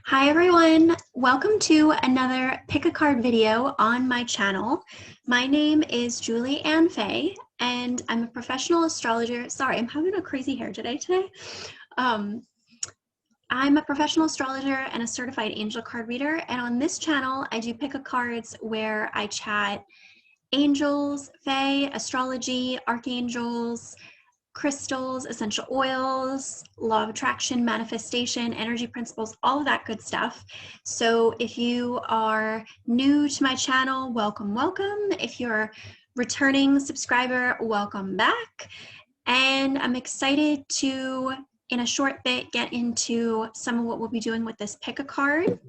Hi everyone, welcome to another pick a card video on my channel. My name is Julie Ann Fay and I'm a professional astrologer. Sorry, I'm having a crazy hair today. I'm a professional astrologer and a certified angel card reader, and on this channel I do pick a cards where I chat angels, fae, astrology, archangels, crystals, essential oils, law of attraction, manifestation, energy principles, all of that good stuff. So if you are new to my channel, welcome, welcome. If you're a returning subscriber, welcome back. And I'm excited to, in a short bit, get into some of what we'll be doing with this pick a card.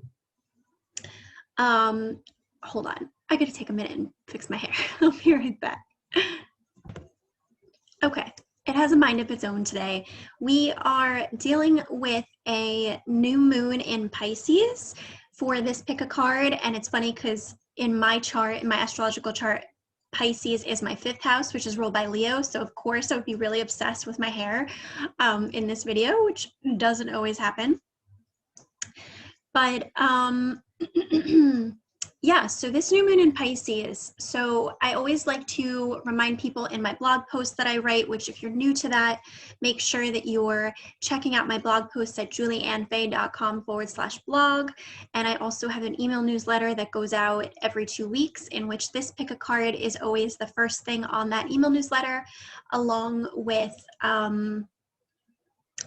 Hold on, I gotta take a minute and fix my hair. I'll be right back. Okay. It has a mind of its own today. We are dealing with a new moon in Pisces for this pick a card, and it's funny because in my chart, in my astrological chart, Pisces is my 5th house, which is ruled by Leo, so of course I would be really obsessed with my hair in this video, which doesn't always happen. But yeah, so this new moon in Pisces, so I always like to remind people in my blog posts that I write, which if you're new to that, make sure that you're checking out my blog posts at julieannfay.com/blog. And I also have an email newsletter that goes out every 2 weeks, in which this pick a card is always the first thing on that email newsletter, along with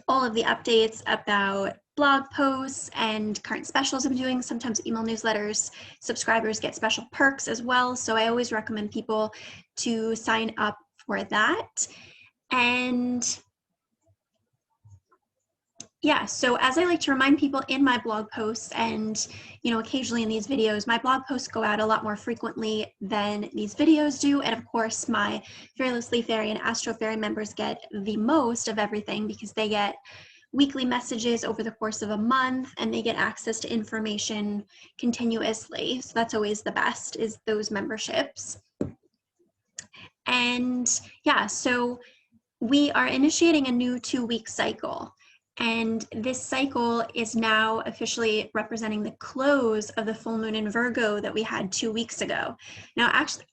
all of the updates about blog posts and current specials I'm doing. Sometimes email newsletters, subscribers get special perks as well. So I always recommend people to sign up for that. And yeah, so as I like to remind people in my blog posts and, occasionally in these videos, my blog posts go out a lot more frequently than these videos do. And of course, my Fearlessly Fairy and Astro Fairy members get the most of everything because they get weekly messages over the course of a month and they get access to information continuously. So that's always the best, is those memberships. And yeah, so we are initiating a new 2-week cycle. And this cycle is now officially representing the close of the full moon in Virgo that we had 2 weeks ago. Now,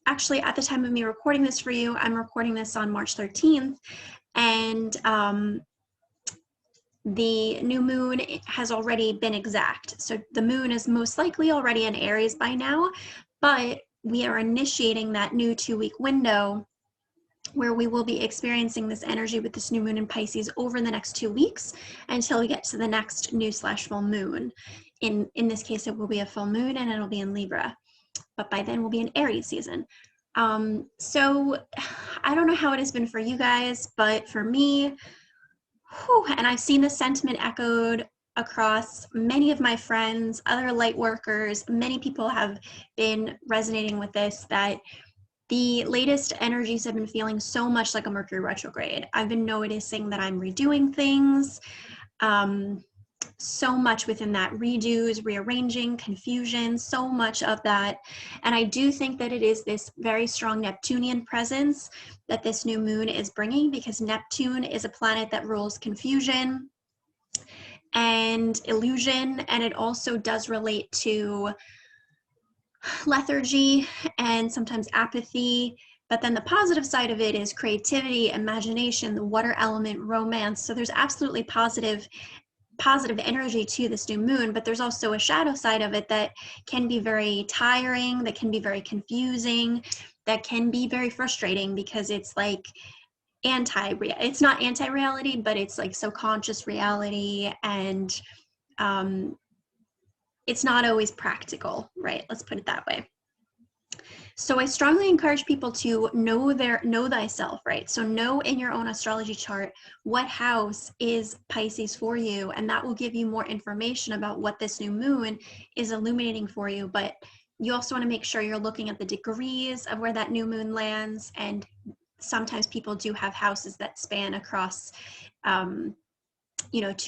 actually, at the time of me recording this for you, I'm recording this on March 13th, and the new moon has already been exact. So the moon is most likely already in Aries by now, but we are initiating that new 2-week window where we will be experiencing this energy with this new moon in Pisces over the next 2 weeks until we get to the next new/full moon. In this case, it will be a full moon and it'll be in Libra, but by then we'll be in Aries season. So I don't know how it has been for you guys, but for me, and I've seen this sentiment echoed across many of my friends, other light workers, many people have been resonating with this, that the latest energies have been feeling so much like a Mercury retrograde. I've been noticing that I'm redoing things, so much within that, redos, rearranging, confusion, so much of that. And I do think that it is this very strong Neptunian presence that this new moon is bringing, because Neptune is a planet that rules confusion and illusion, and it also does relate to lethargy and sometimes apathy. But then the positive side of it is creativity, imagination, the water element, romance. So there's absolutely positive energy to this new moon, but there's also a shadow side of it that can be very tiring, that can be very confusing, that can be very frustrating, because it's like it's not anti-reality, but it's like subconscious reality, and it's not always practical, right? Let's put it that way. So I strongly encourage people to know thyself, right? So know in your own astrology chart what house is Pisces for you, and that will give you more information about what this new moon is illuminating for you. But you also want to make sure you're looking at the degrees of where that new moon lands, and sometimes people do have houses that span across 2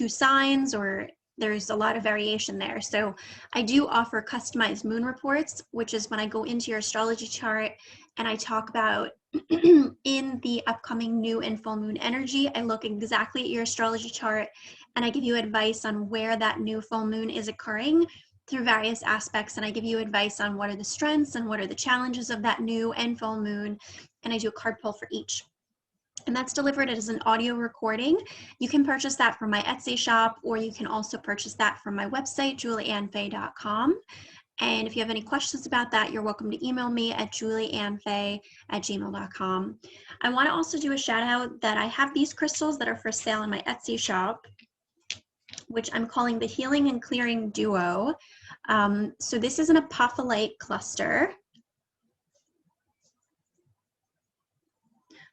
signs, or there's a lot of variation there. So I do offer customized moon reports, which is when I go into your astrology chart and I talk about in the upcoming new and full moon energy. I look exactly at your astrology chart and I give you advice on where that new full moon is occurring through various aspects. And I give you advice on what are the strengths and what are the challenges of that new and full moon. And I do a card pull for each. And that's delivered as an audio recording. You can purchase that from my Etsy shop, or you can also purchase that from my website, julieannfay.com. And if you have any questions about that, you're welcome to email me at julieannfay@gmail.com. I want to also do a shout out that I have these crystals that are for sale in my Etsy shop, which I'm calling the Healing and Clearing Duo. So this is an apophyllite cluster,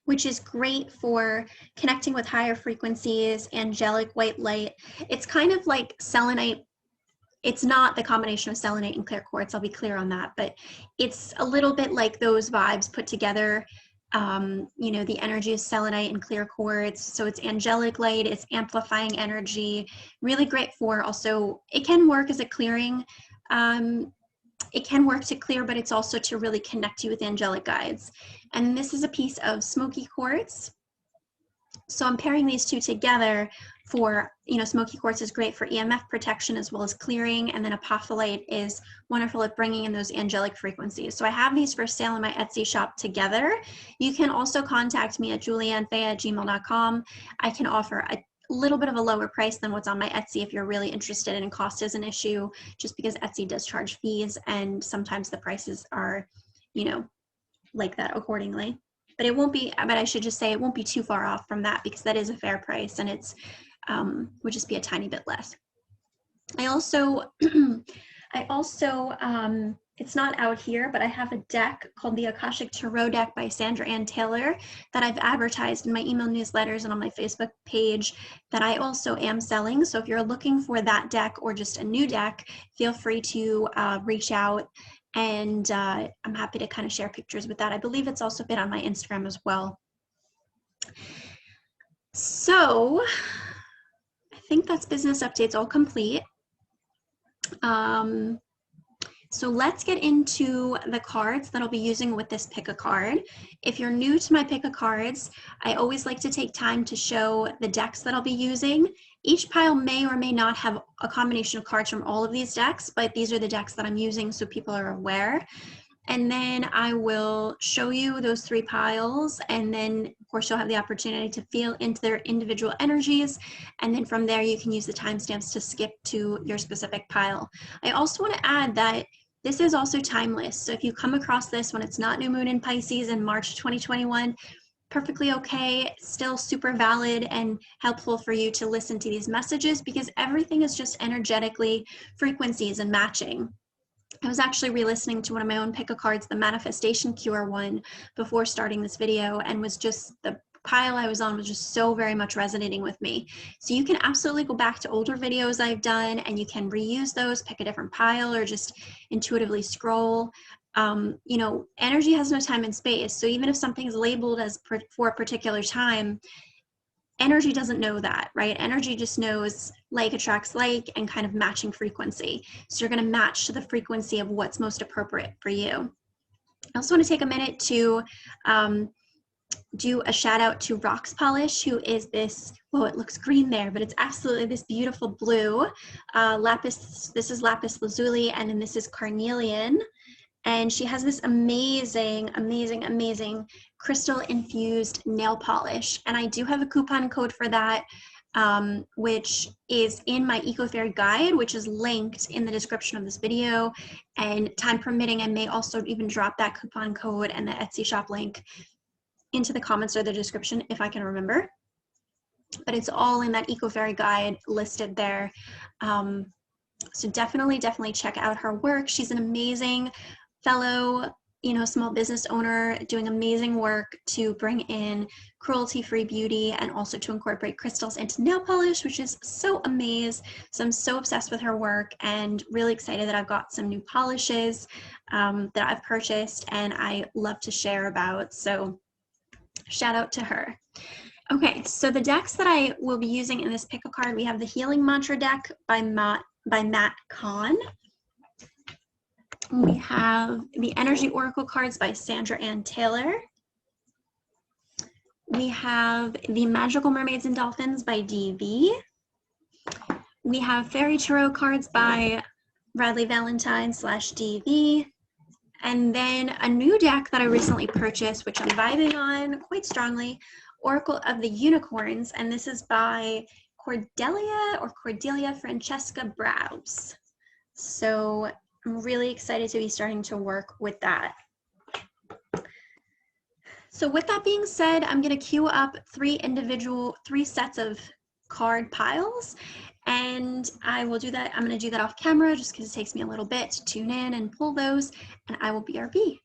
which is great for connecting with higher frequencies, angelic white light. It's kind of like selenite. It's not the combination of selenite and clear quartz, I'll be clear on that, but it's a little bit like those vibes put together. You know, the energy of selenite and clear quartz. So it's angelic light, it's amplifying energy, really great for also, it can work as a clearing. It can work to clear, but it's also to really connect you with angelic guides. And this is a piece of smoky quartz. So I'm pairing these two together for, you know, smoky quartz is great for EMF protection as well as clearing, and then apophyllite is wonderful at bringing in those angelic frequencies. So I have these for sale in my Etsy shop together. You can also contact me at julieannfay@gmail.com. I can offer a little bit of a lower price than what's on my Etsy if you're really interested, and cost is an issue just because Etsy does charge fees and sometimes the prices are, you know, like that accordingly. But it won't be, but I should just say it won't be too far off from that because that is a fair price, and it's would just be a tiny bit less. I also, it's not out here, but I have a deck called the Akashic Tarot deck by Sandra Ann Taylor that I've advertised in my email newsletters and on my Facebook page that I also am selling. So if you're looking for that deck or just a new deck, feel free to reach out, and I'm happy to kind of share pictures with that. I believe it's also been on my Instagram as well. So I think that's business updates all complete. So let's get into the cards that I'll be using with this pick a card. If you're new to my pick a cards, I always like to take time to show the decks that I'll be using. Each pile may or may not have a combination of cards from all of these decks, but these are the decks that I'm using so people are aware. And then I will show you those 3 piles, and then of course you'll have the opportunity to feel into their individual energies, and then from there you can use the timestamps to skip to your specific pile. I also want to add that this is also timeless, so if you come across this when it's not new moon in Pisces in March 2021, perfectly okay, still super valid and helpful for you to listen to these messages because everything is just energetically frequencies and matching. I was actually re-listening to one of my own pick-a-cards, the Manifestation Cure one, before starting this video, and was just, the pile I was on was just so very much resonating with me. So you can absolutely go back to older videos I've done and you can reuse those, pick a different pile, or just intuitively scroll. You know, energy has no time and space. So even if something is labeled as for a particular time, energy doesn't know that, right? Energy just knows like attracts like and kind of matching frequency. So you're going to match to the frequency of what's most appropriate for you. I also want to take a minute to do a shout out to Roxx Polish, who is this, well, it looks green there, but it's absolutely this beautiful blue. This is lapis lazuli, and then this is carnelian. And she has this amazing, amazing, amazing crystal infused nail polish. And I do have a coupon code for that, which is in my Eco Fairy guide, which is linked in the description of this video. And time permitting, I may also even drop that coupon code and the Etsy shop link into the comments or the description if I can remember. But it's all in that Eco Fairy guide listed there. So definitely check out her work. She's an amazing fellow, you know, small business owner doing amazing work to bring in cruelty-free beauty and also to incorporate crystals into nail polish, which is so amazing. So I'm so obsessed with her work and really excited that I've got some new polishes that I've purchased and I love to share about. So shout out to her. Okay, so the decks that I will be using in this pick a card, we have the Healing Mantra deck by Matt Kahn. We have the Energy Oracle cards by Sandra Ann Taylor. We have The Magical Mermaids and Dolphins by DV. We have Fairy Tarot cards by Radley Valentine / DV. And then a new deck that I recently purchased, which I'm vibing on quite strongly, Oracle of the Unicorns, and this is by Cordelia Francesca Browse. So I'm really excited to be starting to work with that. So with that being said, I'm going to queue up three sets of card piles, and I will do that. I'm going to do that off camera just because it takes me a little bit to tune in and pull those, and I will BRB.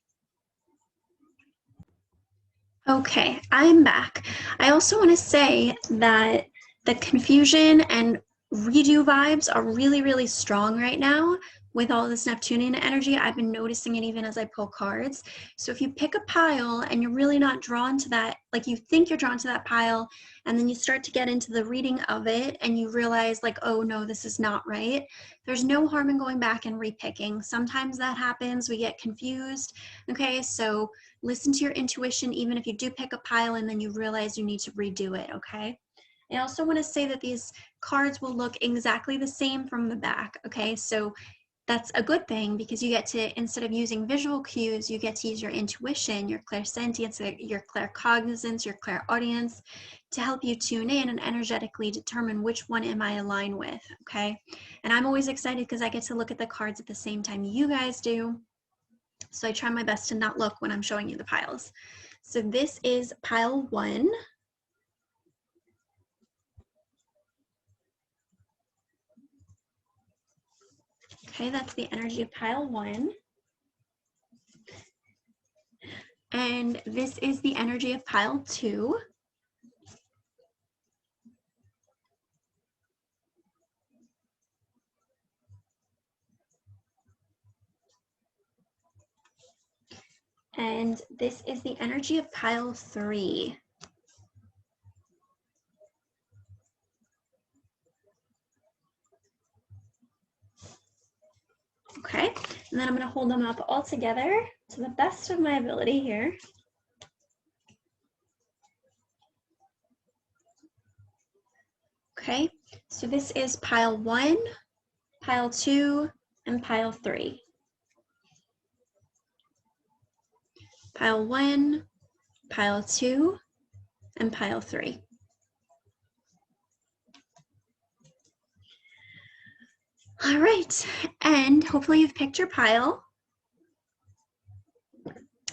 Okay, I'm back. I also want to say that the confusion and redo vibes are really, really strong right now with all this Neptunian energy. I've been noticing it even as I pull cards. So if you pick a pile and you're really not drawn to that, like you think you're drawn to that pile, and then you start to get into the reading of it and you realize like, oh no, this is not right. There's no harm in going back and repicking. Sometimes that happens, we get confused. Okay, so listen to your intuition, even if you do pick a pile and then you realize you need to redo it, okay? I also want to say that these cards will look exactly the same from the back, okay? So that's a good thing because you get to, instead of using visual cues, you get to use your intuition, your clairsentience, your claircognizance, your clairaudience to help you tune in and energetically determine which one am I aligned with, okay? And I'm always excited because I get to look at the cards at the same time you guys do. So I try my best to not look when I'm showing you the piles. So this is pile 1. Okay, that's the energy of pile 1. And this is the energy of pile 2. And this is the energy of pile 3. Okay, and then I'm going to hold them up all together to the best of my ability here. Okay, so this is pile 1, pile 2, and pile 3. Pile 1, pile 2, and pile 3. All right, and hopefully you've picked your pile.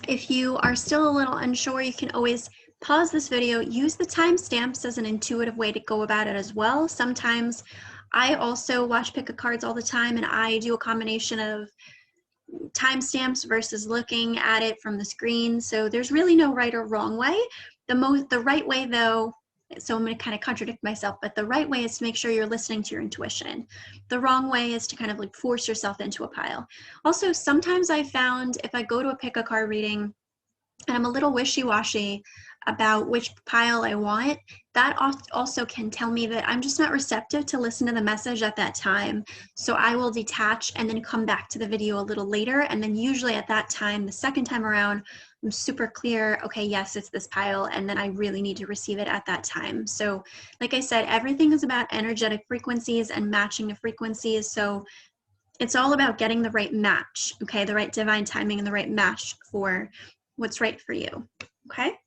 If you are still a little unsure, you can always pause this video, use the timestamps as an intuitive way to go about it as well. Sometimes I also watch pick a cards all the time, and I do a combination of timestamps versus looking at it from the screen. So there's really no right or wrong way. The right way though, so I'm going to kind of contradict myself, but the right way is to make sure you're listening to your intuition. The wrong way is to kind of like force yourself into a pile. Also, sometimes I found if I go to a pick a card reading and I'm a little wishy-washy about which pile I want, that also can tell me that I'm just not receptive to listen to the message at that time. So I will detach and then come back to the video a little later. And then usually at that time, the second time around, I'm super clear, okay, yes, it's this pile, and then I really need to receive it at that time. So like I said, everything is about energetic frequencies and matching the frequencies. So it's all about getting the right match, okay, the right divine timing and the right match for what's right for you, okay?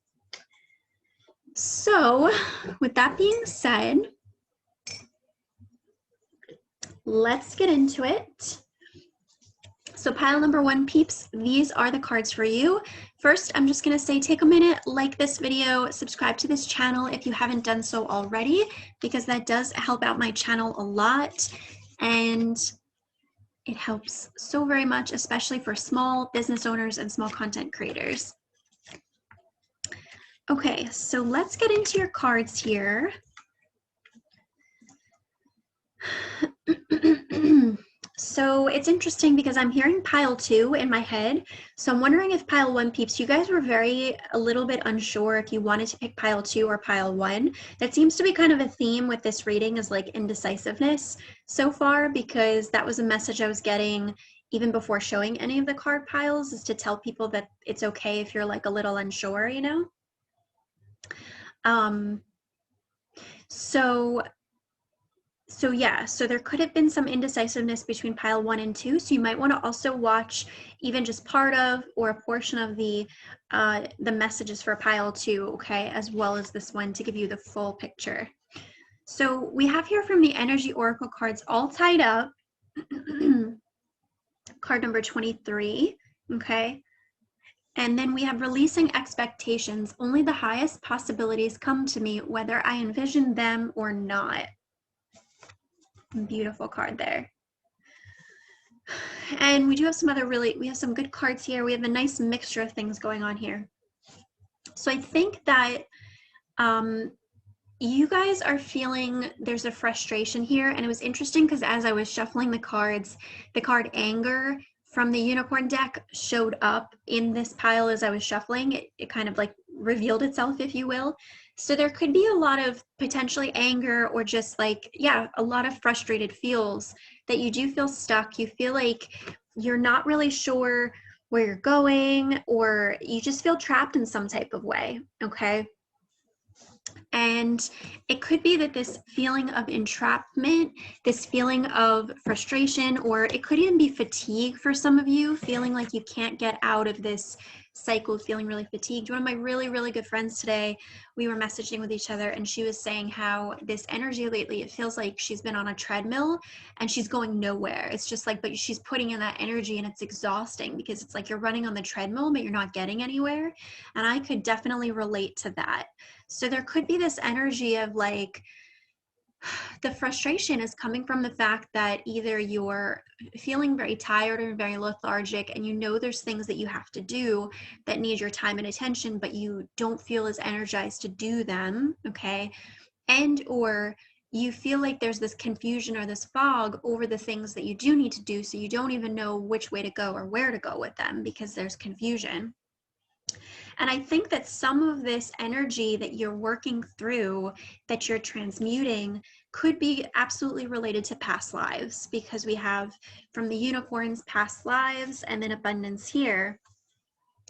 So with that being said, let's get into it. So pile number 1, peeps, these are the cards for you. First, I'm just gonna say take a minute, like this video, subscribe to this channel if you haven't done so already, because that does help out my channel a lot, and it helps so very much, especially for small business owners and small content creators. Okay, so let's get into your cards here. So it's interesting because I'm hearing pile 2 in my head. So I'm wondering if pile 1 peeps, you guys were a little bit unsure if you wanted to pick pile 2 or pile 1. That seems to be kind of a theme with this reading, is like indecisiveness so far, because that was a message I was getting even before showing any of the card piles, is to tell people that it's okay if you're like a little unsure, you know? So there could have been some indecisiveness between pile 1 and 2. So you might want to also watch even just part of or a portion of the messages for pile 2, okay, as well as this one to give you the full picture. So we have here from the energy oracle cards all tied up. Card number 23, okay. And then we have releasing expectations. Only the highest possibilities come to me, whether I envision them or not. Beautiful card there. And we do have some other we have some good cards here. We have a nice mixture of things going on here. So I think that you guys are feeling there's a frustration here. And it was interesting because as I was shuffling the cards, the card anger from the unicorn deck showed up in this pile as I was shuffling. It kind of like revealed itself, if you will. So there could be a lot of potentially anger or just like, yeah, a lot of frustrated feels that you do feel stuck. You feel like you're not really sure where you're going, or you just feel trapped in some type of way, okay? And it could be that this feeling of entrapment, this feeling of frustration, or it could even be fatigue for some of you, feeling like you can't get out of this cycle of feeling really fatigued. One of my really, really good friends today, we were messaging with each other, and she was saying how this energy lately, it feels like she's been on a treadmill and she's going nowhere. It's just like, but she's putting in that energy and it's exhausting because it's like you're running on the treadmill, but you're not getting anywhere. And I could definitely relate to that. So there could be this energy of like, the frustration is coming from the fact that either you're feeling very tired or very lethargic, and you know there's things that you have to do that need your time and attention, but you don't feel as energized to do them, okay? And or you feel like there's this confusion or this fog over the things that you do need to do, so you don't even know which way to go or where to go with them because there's confusion. And I think that some of this energy that you're working through, that you're transmuting, could be absolutely related to past lives, because we have from the unicorns past lives and then abundance here.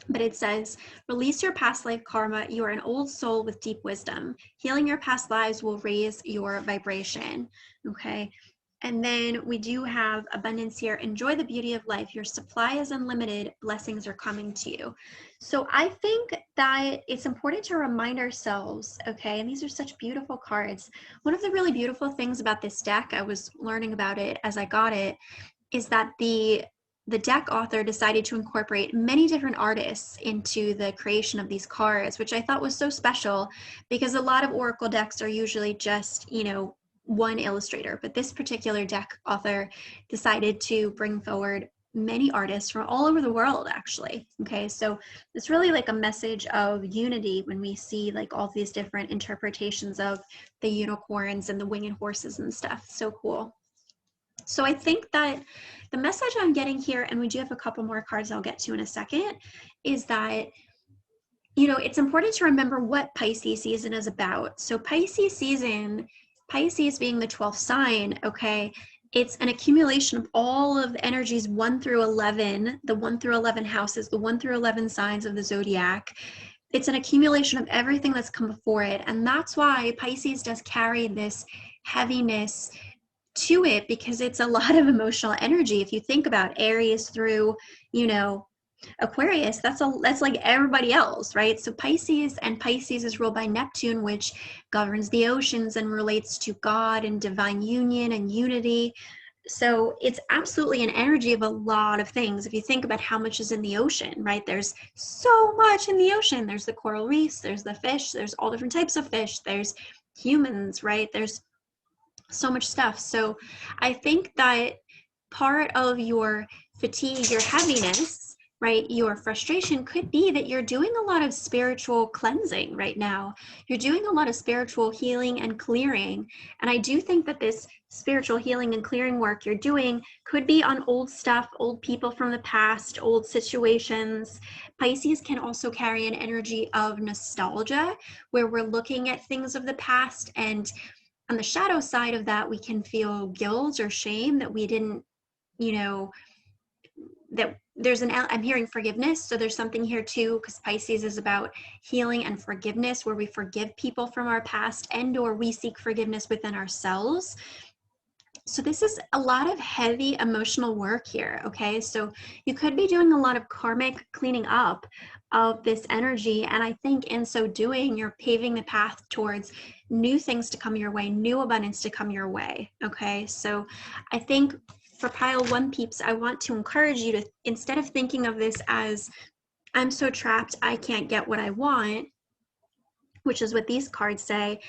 But it says, release your past life karma. You are an old soul with deep wisdom. Healing your past lives will raise your vibration. Okay. And then we do have abundance here. Enjoy the beauty of life. Your supply is unlimited. Blessings are coming to you. So I think that it's important to remind ourselves, okay, and these are such beautiful cards. One of the really beautiful things about this deck, I was learning about it as I got it, is that the deck author decided to incorporate many different artists into the creation of these cards, which I thought was so special, because a lot of oracle decks are usually just, you know, one illustrator, but this particular deck author decided to bring forward many artists from all over the world, actually. Okay, so it's really like a message of unity when we see like all these different interpretations of the unicorns and the winged horses and stuff. So cool. So I think that the message I'm getting here, and we do have a couple more cards I'll get to in a second, is that, you know, it's important to remember what Pisces season is about. So Pisces season, Pisces being the 12th sign, okay, it's an accumulation of all of the energies 1 through 11, the 1 through 11 houses, the 1 through 11 signs of the zodiac. It's an accumulation of everything that's come before it. And that's why Pisces does carry this heaviness to it, because it's a lot of emotional energy. If you think about Aries through, you know, Aquarius, that's like everybody else, right? So Pisces is ruled by Neptune, which governs the oceans and relates to God and divine union and unity. So it's absolutely an energy of a lot of things. If you think about how much is in the ocean, right? There's so much in the ocean. There's the coral reefs, there's the fish, there's all different types of fish, there's humans, right? There's so much stuff. So I think that part of your fatigue, your heaviness, right, your frustration could be that you're doing a lot of spiritual cleansing right now. You're doing a lot of spiritual healing and clearing. And I do think that this spiritual healing and clearing work you're doing could be on old stuff, old people from the past, old situations. Pisces can also carry an energy of nostalgia, where we're looking at things of the past, and on the shadow side of that, we can feel guilt or shame that we didn't, you know, that I'm hearing forgiveness. So there's something here too, because Pisces is about healing and forgiveness, where we forgive people from our past and or we seek forgiveness within ourselves. So this is a lot of heavy emotional work here, okay? So you could be doing a lot of karmic cleaning up of this energy. And I think in so doing, you're paving the path towards new things to come your way, new abundance to come your way, okay? So I think for pile one peeps, I want to encourage you to, instead of thinking of this as, I'm so trapped, I can't get what I want, which is what these cards say,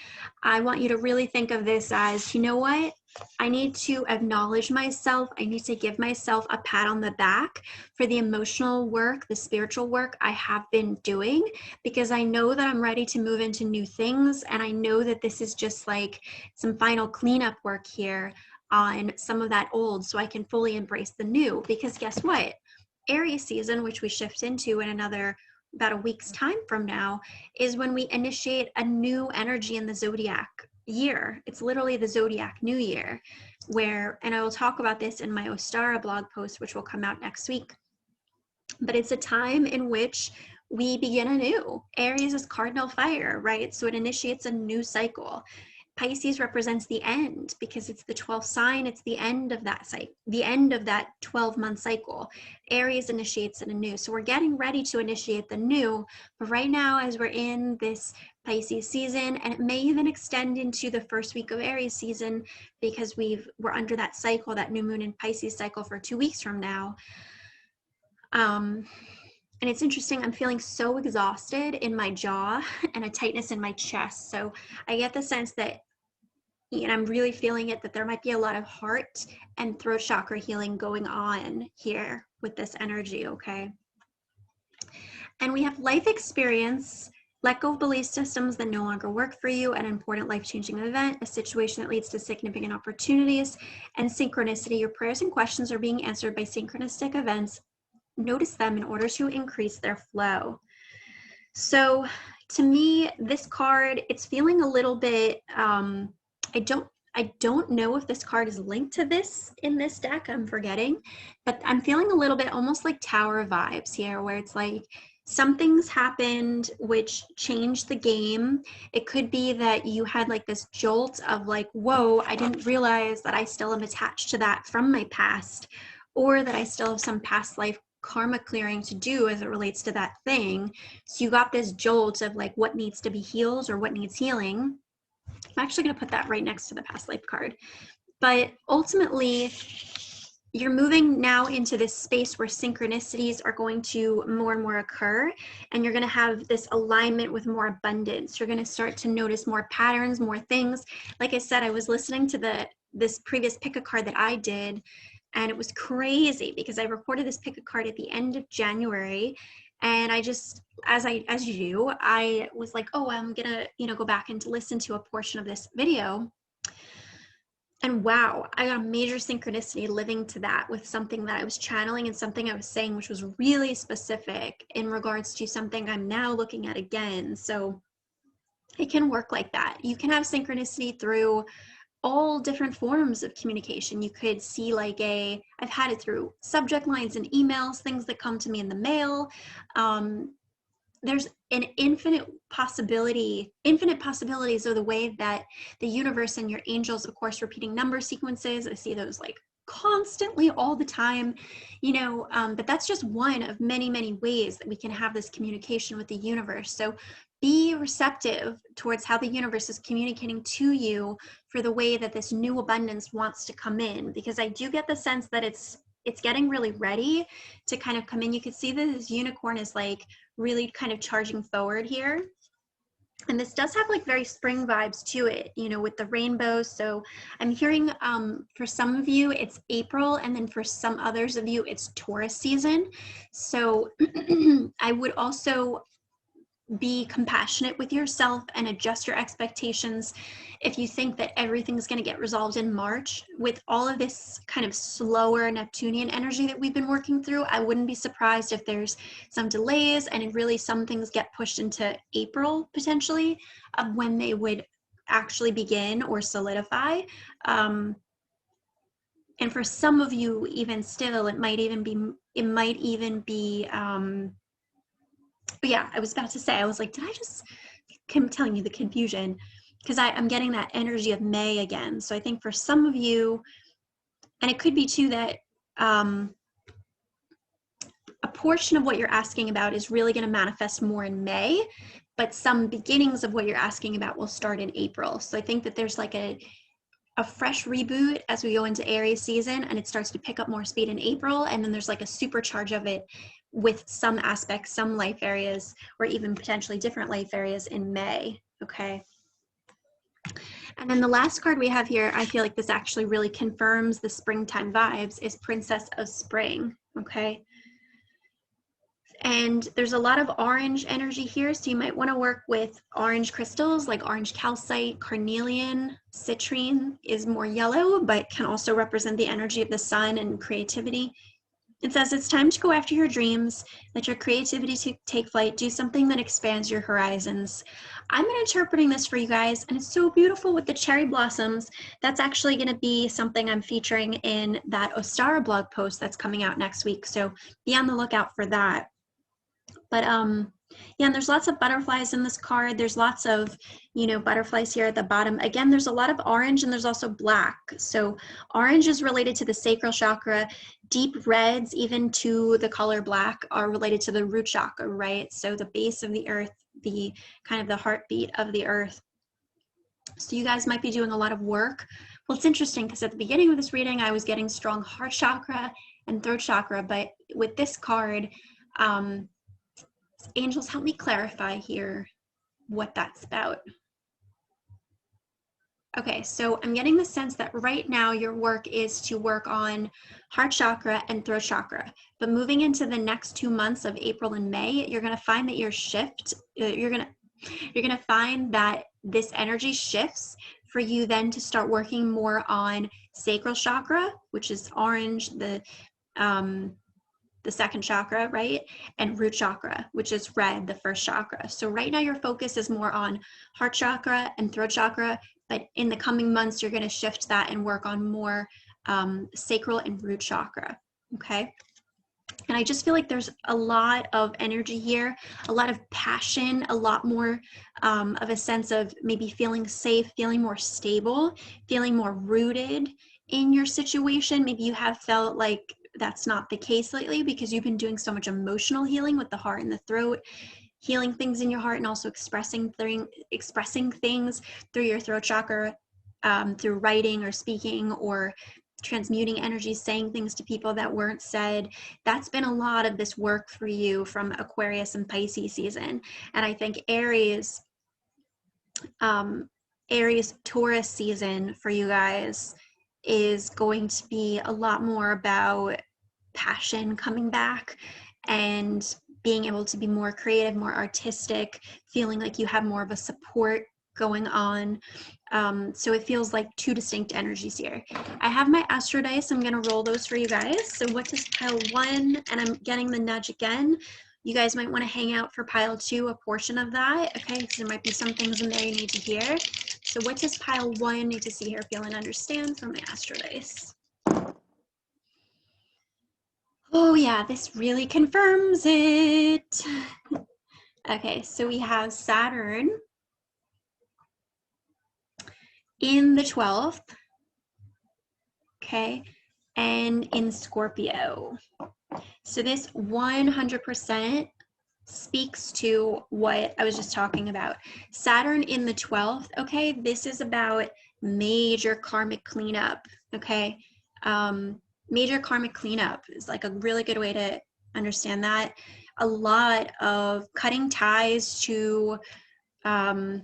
I want you to really think of this as, you know what? I need to acknowledge myself. I need to give myself a pat on the back for the emotional work, the spiritual work I have been doing, because I know that I'm ready to move into new things. And I know that this is just like some final cleanup work here on some of that old, so I can fully embrace the new. Because guess what? Aries season, which we shift into in about a week's time from now, is when we initiate a new energy in the zodiac year. It's literally the zodiac new year, where, and I will talk about this in my Ostara blog post, which will come out next week, but it's a time in which we begin anew. Aries is cardinal fire, right? So it initiates a new cycle. Pisces represents the end because it's the 12th sign. It's the end of that cycle, the end of that 12-month cycle. Aries initiates it anew. So we're getting ready to initiate the new. But right now, as we're in this Pisces season, and it may even extend into the first week of Aries season, because we're under that cycle, that new moon in Pisces cycle for 2 weeks from now. And it's interesting, I'm feeling so exhausted in my jaw and a tightness in my chest. So I get the sense that, and I'm really feeling it, that there might be a lot of heart and throat chakra healing going on here with this energy, okay? And we have life experience, let go of belief systems that no longer work for you, an important life-changing event, a situation that leads to significant opportunities, and synchronicity. Your prayers and questions are being answered by synchronistic events. Notice them in order to increase their flow. So to me, this card, it's feeling a little bit, I don't know if this card is linked to this in this deck, I'm forgetting, but I'm feeling a little bit almost like Tower vibes here, where it's like something's happened which changed the game. It could be that you had like this jolt of like, whoa, I didn't realize that I still am attached to that from my past, or that I still have some past life karma clearing to do as it relates to that thing. So you got this jolt of like what needs to be healed or what needs healing. I'm actually going to put that right next to the past life card. But ultimately, you're moving now into this space where synchronicities are going to more and more occur, and you're going to have this alignment with more abundance. You're going to start to notice more patterns, more things. Like I said, I was listening to this previous pick a card that I did, and it was crazy because I recorded this pick a card at the end of January, and I just, as you do, I was like, oh, I'm gonna, go back and to listen to a portion of this video. And wow, I got a major synchronicity living to that with something that I was channeling and something I was saying, which was really specific in regards to something I'm now looking at again. So it can work like that. You can have synchronicity through all different forms of communication. You could see like I've had it through subject lines and emails, things that come to me in the mail. There's an infinite possibilities of the way that the universe and your angels, of course, repeating number sequences. I see those like constantly all the time, but that's just one of many, many ways that we can have this communication with the universe. So be receptive towards how the universe is communicating to you for the way that this new abundance wants to come in, because I do get the sense that it's getting really ready to kind of come in. You can see that this unicorn is like really kind of charging forward here. And this does have like very spring vibes to it, with the rainbow. So I'm hearing for some of you, it's April. And then for some others of you, it's Taurus season. So I would also be compassionate with yourself and adjust your expectations. If you think that everything's going to get resolved in March, with all of this kind of slower Neptunian energy that we've been working through, I wouldn't be surprised if there's some delays and really some things get pushed into April potentially of when they would actually begin or solidify. And for some of you, even still, it might even be, yeah, I was about to say, I was like, did I just, I'm telling you the confusion, because I'm getting that energy of May again. So I think for some of you, and it could be too that a portion of what you're asking about is really going to manifest more in May, but some beginnings of what you're asking about will start in April. So I think that there's like a fresh reboot as we go into Aries season, and it starts to pick up more speed in April, and then there's like a supercharge of it with some aspects, some life areas, or even potentially different life areas in May. Okay. And then the last card we have here, I feel like this actually really confirms the springtime vibes, is Princess of Spring. Okay. And there's a lot of orange energy here, so you might want to work with orange crystals like orange calcite, carnelian. Citrine is more yellow, but can also represent the energy of the sun and creativity. It says it's time to go after your dreams, let your creativity take flight, do something that expands your horizons. I'm interpreting this for you guys, and it's so beautiful with the cherry blossoms. That's actually going to be something I'm featuring in that Ostara blog post that's coming out next week, so be on the lookout for that. But yeah, and there's lots of butterflies in this card. There's lots of, butterflies here at the bottom. Again, there's a lot of orange, and there's also black. So orange is related to the sacral chakra. Deep reds, even to the color black, are related to the root chakra, right? So the base of the earth, the kind of the heartbeat of the earth. So you guys might be doing a lot of work. Well, it's interesting because at the beginning of this reading, I was getting strong heart chakra and throat chakra, but with this card, angels, help me clarify here what that's about. Okay, so I'm getting the sense that right now your work is to work on heart chakra and throat chakra, but moving into the next 2 months of April and May, you're going to find that you're going to find that this energy shifts for you then to start working more on sacral chakra, which is orange, the second chakra, right? And root chakra, which is red, the first chakra. So right now your focus is more on heart chakra and throat chakra, but in the coming months, you're going to shift that and work on more sacral and root chakra, okay? And I just feel like there's a lot of energy here, a lot of passion, a lot more of a sense of maybe feeling safe, feeling more stable, feeling more rooted in your situation. Maybe you have felt like that's not the case lately because you've been doing so much emotional healing with the heart and the throat, healing things in your heart, and also expressing things through your throat chakra, through writing or speaking or transmuting energies, saying things to people that weren't said. That's been a lot of this work for you from Aquarius and Pisces season. And I think Aries, Taurus season for you guys is going to be a lot more about passion coming back and being able to be more creative, more artistic, feeling like you have more of a support going on. So it feels like two distinct energies here. I have my astro dice. I'm going to roll those for you guys. So what does pile 1, and I'm getting the nudge again. You guys might want to hang out for pile 2, a portion of that, okay? Because there might be some things in there you need to hear. So what does pile 1 need to see, hear, feel, and understand from my astro dice? Oh yeah, this really confirms it. Okay, so we have Saturn in the 12th, okay, and in Scorpio. So this 100% speaks to what I was just talking about. Saturn in the 12th, okay, this is about major karmic cleanup, okay? Major karmic cleanup is like a really good way to understand that. A lot of cutting ties to the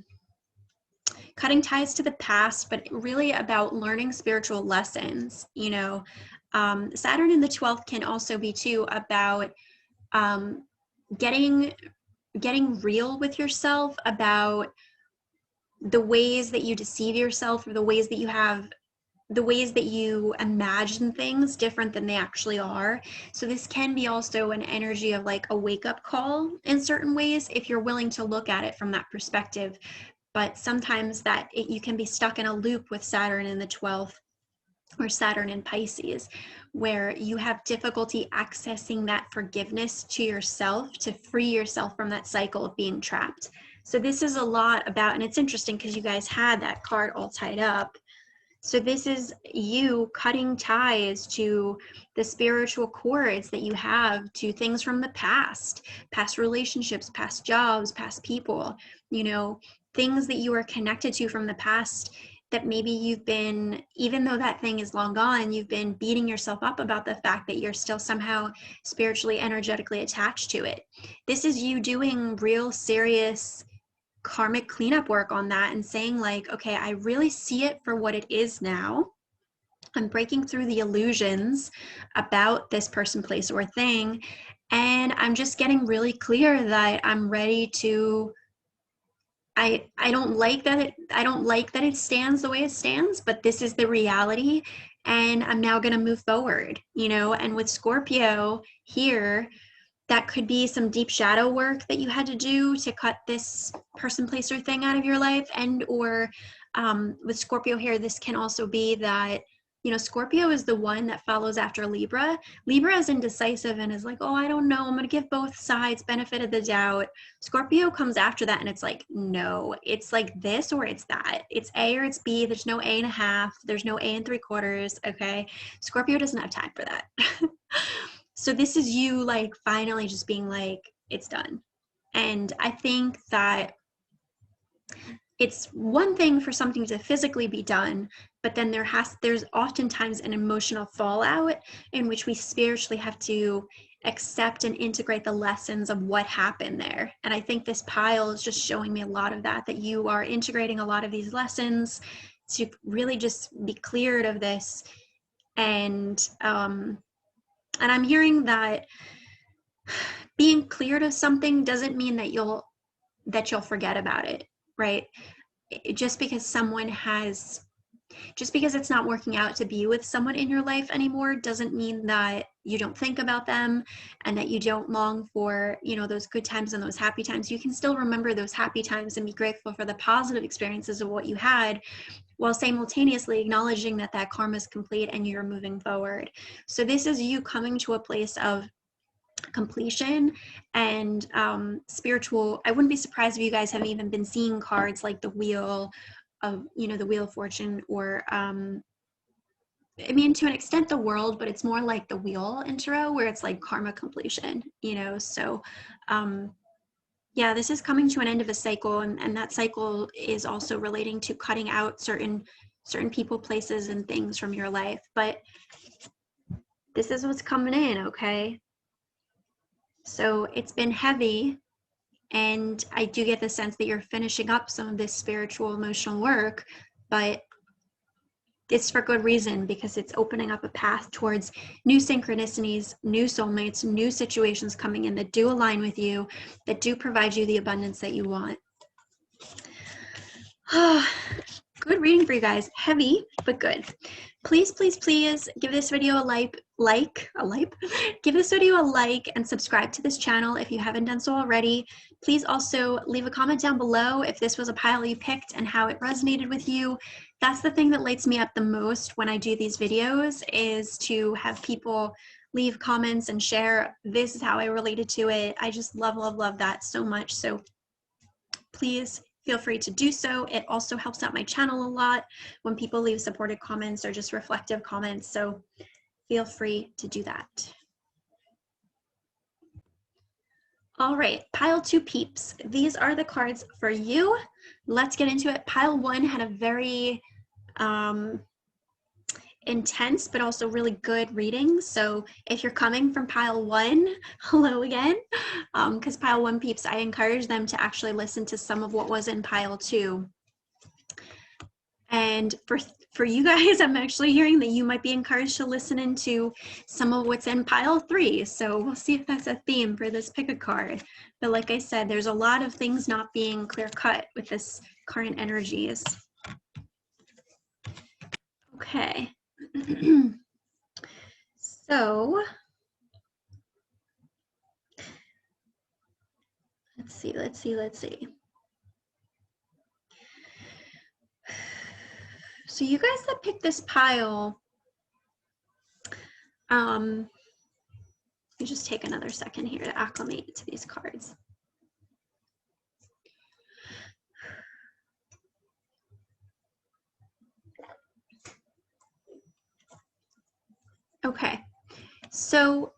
past, but really about learning spiritual lessons. Saturn in the 12th can also be too about getting real with yourself about the ways that you deceive yourself, or the ways that you imagine things different than they actually are. So this can be also an energy of like a wake-up call in certain ways if you're willing to look at it from that perspective. But sometimes you can be stuck in a loop with Saturn in the 12th, or Saturn in Pisces, where you have difficulty accessing that forgiveness to yourself to free yourself from that cycle of being trapped. So this is a lot about, and it's interesting because you guys had that card all tied up. So this is you cutting ties to the spiritual cords that you have to things from the past relationships, past jobs, past people, you know, things that you are connected to from the past that maybe you've been, even though that thing is long gone, you've been beating yourself up about the fact that you're still somehow spiritually, energetically attached to it. This is you doing real serious karmic cleanup work on that and saying like, okay, I really see it for what it is now. I'm breaking through the illusions about this person, place, or thing. And I'm just getting really clear that I'm ready to, I don't like that it stands the way it stands, but this is the reality. And I'm now going to move forward, you know. And with Scorpio here, that could be some deep shadow work that you had to do to cut this person, place, or thing out of your life. And or with Scorpio here, this can also be that, you know, Scorpio is the one that follows after Libra. Libra is indecisive and is like, oh, I don't know, I'm going to give both sides benefit of the doubt. Scorpio comes after that and it's like, no, it's like this or it's that. It's A or it's B. There's no A and a half. There's no A and 3/4. Okay. Scorpio doesn't have time for that. So this is you like finally just being like, it's done. And I think that it's one thing for something to physically be done, but then there's oftentimes an emotional fallout in which we spiritually have to accept and integrate the lessons of what happened there. And I think this pile is just showing me a lot of that you are integrating a lot of these lessons to really just be cleared of this. And I'm hearing that being cleared of something doesn't mean that you'll forget about it, right? Just because it's not working out to be with someone in your life anymore doesn't mean that you don't think about them and that you don't long for, you know, those good times and those happy times. You can still remember those happy times and be grateful for the positive experiences of what you had, while simultaneously acknowledging that that karma is complete and you're moving forward. So this is you coming to a place of completion and spiritual. I wouldn't be surprised if you guys have even been seeing cards like the Wheel of, you know, the Wheel of Fortune, or I mean, to an extent the World, but it's more like the Wheel in tarot where it's like karma completion, you know. So yeah, this is coming to an end of a cycle, and that cycle is also relating to cutting out certain people, places, and things from your life. But this is what's coming in, okay? So it's been heavy, and I do get the sense that you're finishing up some of this spiritual, emotional work, but it's for good reason, because it's opening up a path towards new synchronicities, new soulmates, new situations coming in that do align with you, that do provide you the abundance that you want. Good reading for you guys. Heavy, but good. Please, please, please give this video a give this video a like and subscribe to this channel if you haven't done so already. Please also leave a comment down below if this was a pile you picked and how it resonated with you. That's the thing that lights me up the most when I do these videos, is to have people leave comments and share, this is how I related to it. I just love, love, love that so much. So please feel free to do so. It also helps out my channel a lot when people leave supportive comments or just reflective comments. So feel free to do that. All right, pile 2 peeps. These are the cards for you. Let's get into it. Pile 1 had a very intense but also really good reading. So if you're coming from pile 1, hello again, because pile 1 peeps, I encourage them to actually listen to some of what was in pile 2. And for you guys, I'm actually hearing that you might be encouraged to listen into some of what's in pile 3. So we'll see if that's a theme for this pick a card. But like I said, there's a lot of things not being clear cut with this current energies. Okay. So let's see. So you guys that picked this pile, Let me just take another second here to acclimate to these cards. Okay, so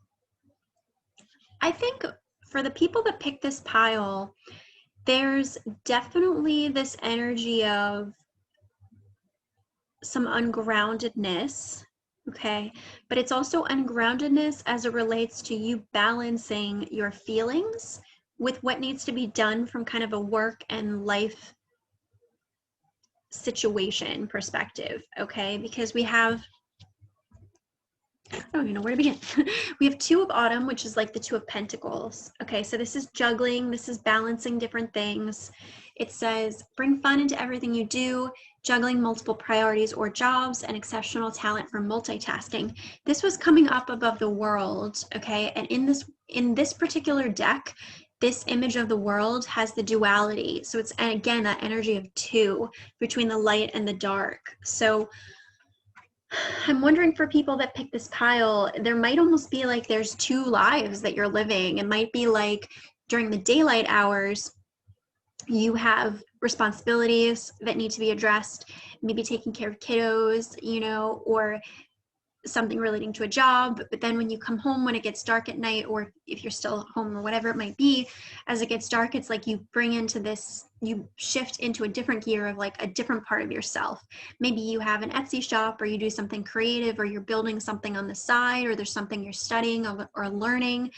I think for the people that pick this pile, there's definitely this energy of some ungroundedness, okay? But it's also ungroundedness as it relates to you balancing your feelings with what needs to be done from kind of a work and life situation perspective, okay? Because we have, I don't even know where to begin. We have Two of Autumn, which is like the Two of Pentacles. Okay, so this is juggling, this is balancing different things. It says, bring fun into everything you do, juggling multiple priorities or jobs, and exceptional talent for multitasking. This was coming up above the world, okay? And in this particular deck, this image of the world has the duality. So it's, and again, that energy of two between the light and the dark. So I'm wondering for people that pick this pile, there might almost be like there's two lives that you're living. It might be like during the daylight hours, you have responsibilities that need to be addressed, maybe taking care of kiddos, you know, or something relating to a job. But then when you come home, when it gets dark at night, or if you're still home or whatever it might be, as it gets dark, it's like you bring into this, you shift into a different gear of like a different part of yourself. Maybe you have an Etsy shop, or you do something creative, or you're building something on the side, or there's something you're studying or learning.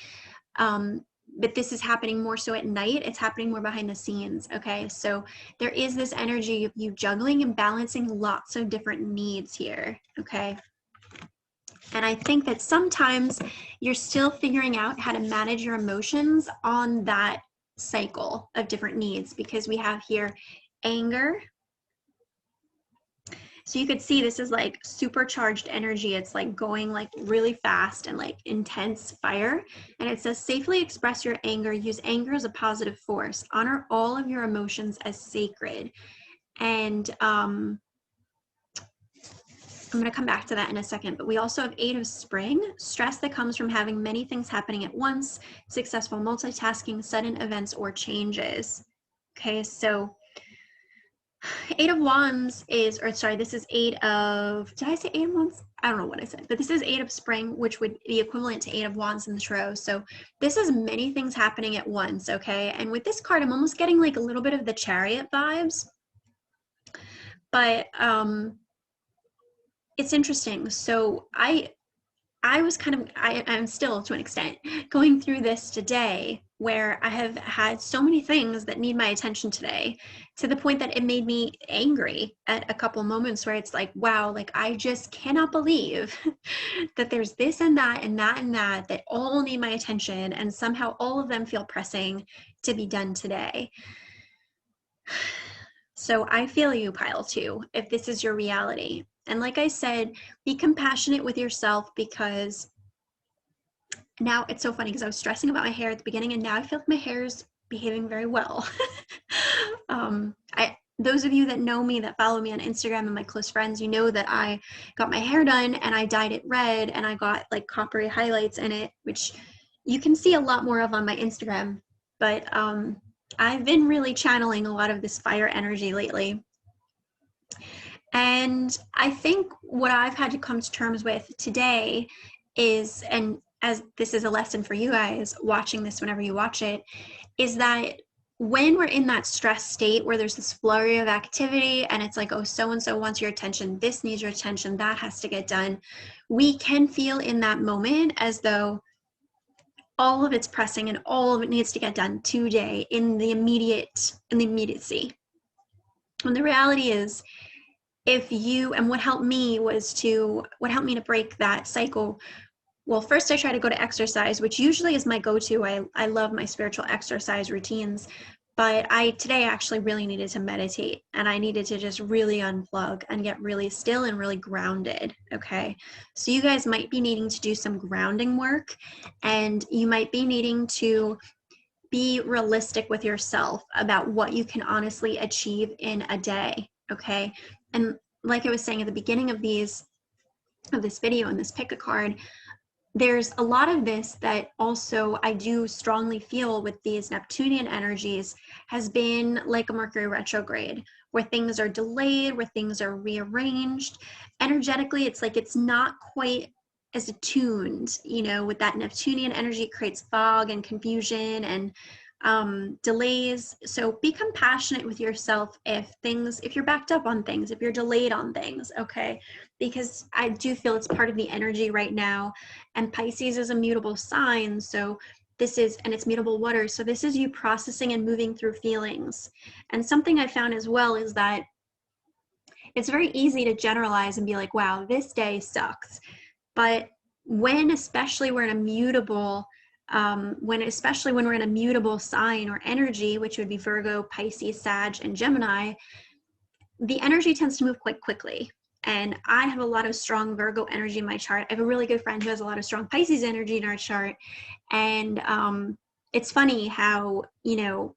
But this is happening more so at night. It's happening more behind the scenes, okay? So there is this energy of you juggling and balancing lots of different needs here, okay? And I think that sometimes you're still figuring out how to manage your emotions on that cycle of different needs, because we have here anger. So you could see this is like supercharged energy. It's like going like really fast and like intense fire. And it says, safely express your anger. Use anger as a positive force. Honor all of your emotions as sacred. And I'm going to come back to that in a second, but we also have Eight of Spring, stress that comes from having many things happening at once, successful multitasking, sudden events or changes. Okay, so Eight of Wands is, or sorry, this is Eight of, did I say Eight of Wands? I don't know what I said, but this is Eight of Spring, which would be equivalent to Eight of Wands in the tarot. So this is many things happening at once, okay? And with this card, I'm almost getting like a little bit of the Chariot vibes, but it's interesting. So I was kind of, I'm still to an extent going through this today, where I have had so many things that need my attention today, to the point that it made me angry at a couple moments where it's like, wow, like I just cannot believe that there's this and that and that and that that all need my attention, and somehow all of them feel pressing to be done today. So I feel you, pile two, if this is your reality. And like I said, be compassionate with yourself, because now it's so funny because I was stressing about my hair at the beginning, and now I feel like my hair is behaving very well. Those of you that know me, that follow me on Instagram and my close friends, you know that I got my hair done and I dyed it red, and I got like coppery highlights in it, which you can see a lot more of on my Instagram. But I've been really channeling a lot of this fire energy lately. And I think what I've had to come to terms with today is, and as this is a lesson for you guys watching this whenever you watch it, is that when we're in that stress state where there's this flurry of activity and it's like, oh, so-and-so wants your attention, this needs your attention, that has to get done, we can feel in that moment as though all of it's pressing and all of it needs to get done today in the immediacy. When the reality is, if you, and what helped me to break that cycle, well, first I try to go to exercise, which usually is my go-to. I love my spiritual exercise routines, but today actually really needed to meditate, and I needed to just really unplug and get really still and really grounded, okay? So you guys might be needing to do some grounding work, and you might be needing to be realistic with yourself about what you can honestly achieve in a day, okay? And like I was saying at the beginning of this video and this pick a card, there's a lot of this that also I do strongly feel with these Neptunian energies has been like a Mercury retrograde, where things are delayed, where things are rearranged. Energetically, it's like it's not quite as attuned, you know, with that Neptunian energy. It creates fog and confusion and delays. So be compassionate with yourself if you're backed up on things, if you're delayed on things, okay? Because I do feel it's part of the energy right now. And Pisces is a mutable sign. So and it's mutable water. So this is you processing and moving through feelings. And something I found as well is that it's very easy to generalize and be like, wow, this day sucks. But especially we're in a mutable especially when we're in a mutable sign or energy, which would be Virgo, Pisces, Sag, and Gemini, the energy tends to move quite quickly. And I have a lot of strong Virgo energy in my chart. I have a really good friend who has a lot of strong Pisces energy in our chart. And it's funny how, you know,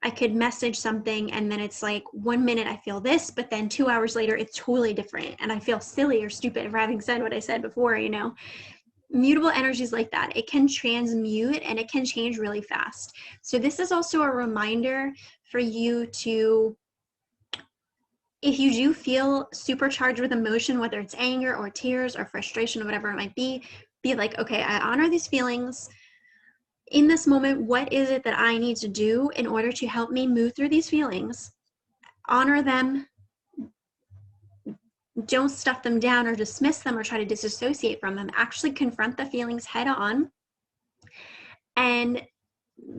I could message something and then it's like 1 minute I feel this, but then 2 hours later it's totally different. And I feel silly or stupid for having said what I said before, you know. Mutable energies like that, it can transmute and it can change really fast. So this is also a reminder for you to, if you do feel supercharged with emotion, whether it's anger or tears or frustration or whatever it might be like, okay, I honor these feelings. In this moment, what is it that I need to do in order to help me move through these feelings? Honor them. Don't stuff them down or dismiss them or try to disassociate from them. Actually confront the feelings head on and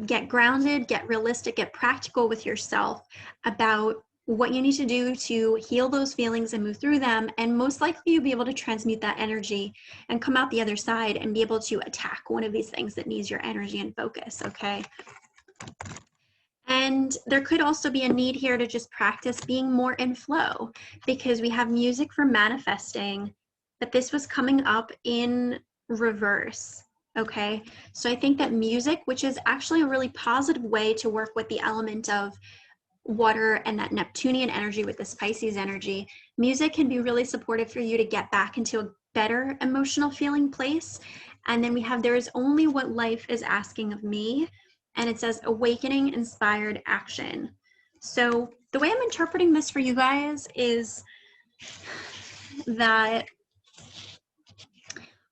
get grounded, get realistic, get practical with yourself about what you need to do to heal those feelings and move through them. And most likely you'll be able to transmute that energy and come out the other side and be able to attack one of these things that needs your energy and focus, okay? And there could also be a need here to just practice being more in flow, because we have music for manifesting, but this was coming up in reverse, okay? So I think that music, which is actually a really positive way to work with the element of water and that Neptunian energy with this Pisces energy, music can be really supportive for you to get back into a better emotional feeling place. And then we have There Is Only What Life Is Asking of Me, and it says awakening inspired action. So the way I'm interpreting this for you guys is that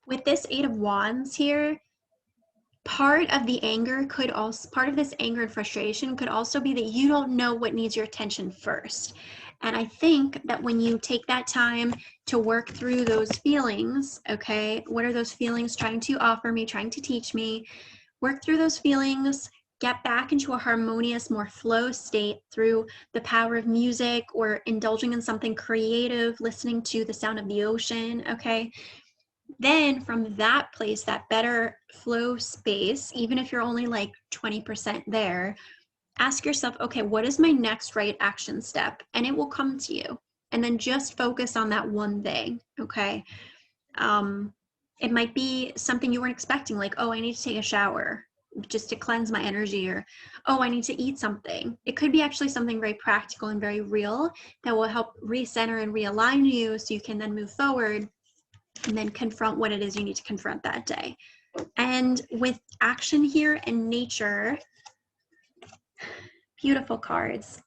with this Eight of Wands here, part of this anger and frustration could also be that you don't know what needs your attention first. And I think that when you take that time to work through those feelings, okay, what are those feelings trying to offer me, trying to teach me? Work through those feelings, get back into a harmonious, more flow state through the power of music or indulging in something creative, listening to the sound of the ocean, okay? Then from that place, that better flow space, even if you're only like 20% there, ask yourself, okay, what is my next right action step? And it will come to you. And then just focus on that one thing, okay? It might be something you weren't expecting, like, oh, I need to take a shower just to cleanse my energy, or, oh, I need to eat something. It could be actually something very practical and very real that will help recenter and realign you so you can then move forward and then confront what it is you need to confront that day. And with action here and nature, beautiful cards.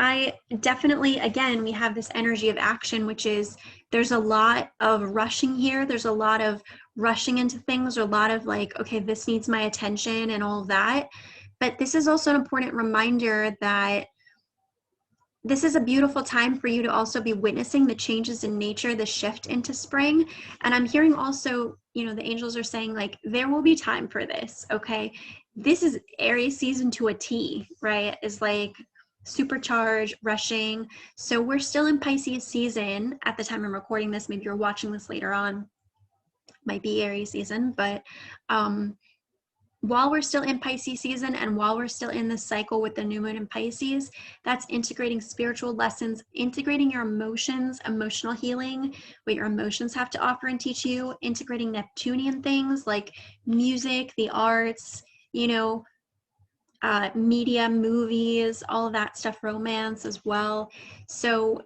I definitely, again, we have this energy of action, which is there's a lot of rushing here. There's a lot of rushing into things, or a lot of like, okay, this needs my attention and all of that. But this is also an important reminder that this is a beautiful time for you to also be witnessing the changes in nature, the shift into spring. And I'm hearing also, you know, the angels are saying like, there will be time for this, okay? This is Aries season to a T, right? Is like supercharged, rushing. So we're still in Pisces season at the time I'm recording this. Maybe you're watching this later on, might be Aries season, but while we're still in Pisces season and while we're still in this cycle with the new moon in Pisces, that's integrating spiritual lessons, integrating your emotions, emotional healing, what your emotions have to offer and teach you, integrating Neptunian things like music, the arts, you know, media, movies, all of that stuff, romance as well. So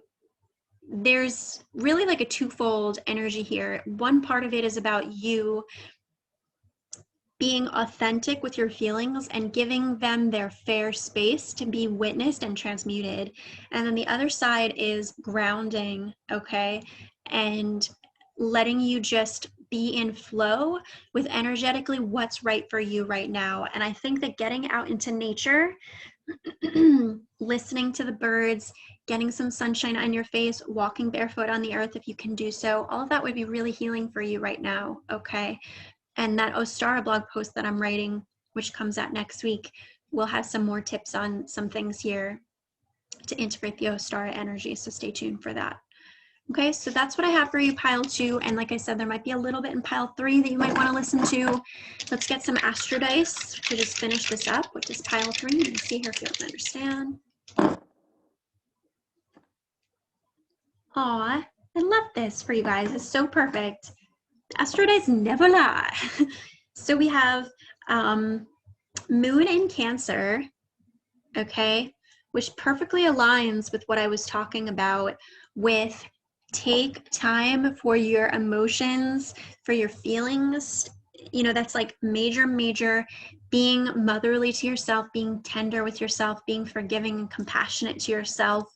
there's really like a twofold energy here. One part of it is about you being authentic with your feelings and giving them their fair space to be witnessed and transmuted. And then the other side is grounding, okay? And letting you just be in flow with energetically what's right for you right now. And I think that getting out into nature, listening to the birds, getting some sunshine on your face, walking barefoot on the earth if you can do so, all of that would be really healing for you right now, okay? And that Ostara blog post that I'm writing, which comes out next week, will have some more tips on some things here to integrate the Ostara energy, so stay tuned for that. Okay, so that's what I have for you, pile 2, and like I said, there might be a little bit in pile 3 that you might want to listen to. Let's get some astro dice to just finish this up. What does pile 3? Let me see here if you can understand. Aw, I love this for you guys. It's so perfect. Astro dice never lie. So we have Moon in Cancer, okay, which perfectly aligns with what I was talking about with take time for your emotions, for your feelings. You know, that's like major being motherly to yourself, being tender with yourself, being forgiving and compassionate to yourself,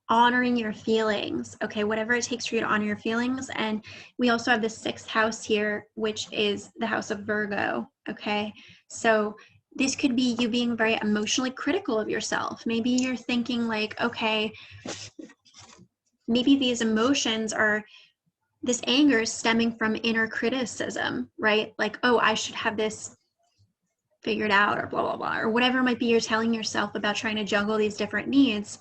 honoring your feelings, okay, whatever it takes for you to honor your feelings. And we also have the 6th house here, which is the house of Virgo, okay? So this could be you being very emotionally critical of yourself. Maybe you're thinking like, okay, maybe these emotions are, this anger is stemming from inner criticism, right? Like, oh, I should have this figured out, or blah, blah, blah, or whatever it might be you're telling yourself about trying to juggle these different needs.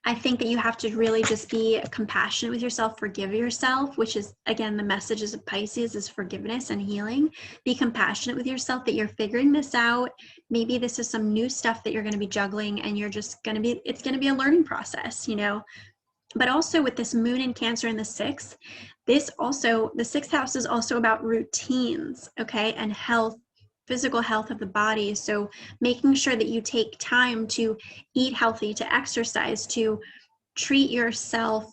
I think that you have to really just be compassionate with yourself, forgive yourself, which is, again, the messages of Pisces is forgiveness and healing. Be compassionate with yourself that you're figuring this out. Maybe this is some new stuff that you're going to be juggling, and you're just going to be, it's going to be a learning process, you know. But also with this Moon in Cancer in the 6th, this also, the 6th house is also about routines, okay, and health, physical health of the body. So making sure that you take time to eat healthy, to exercise, to treat yourself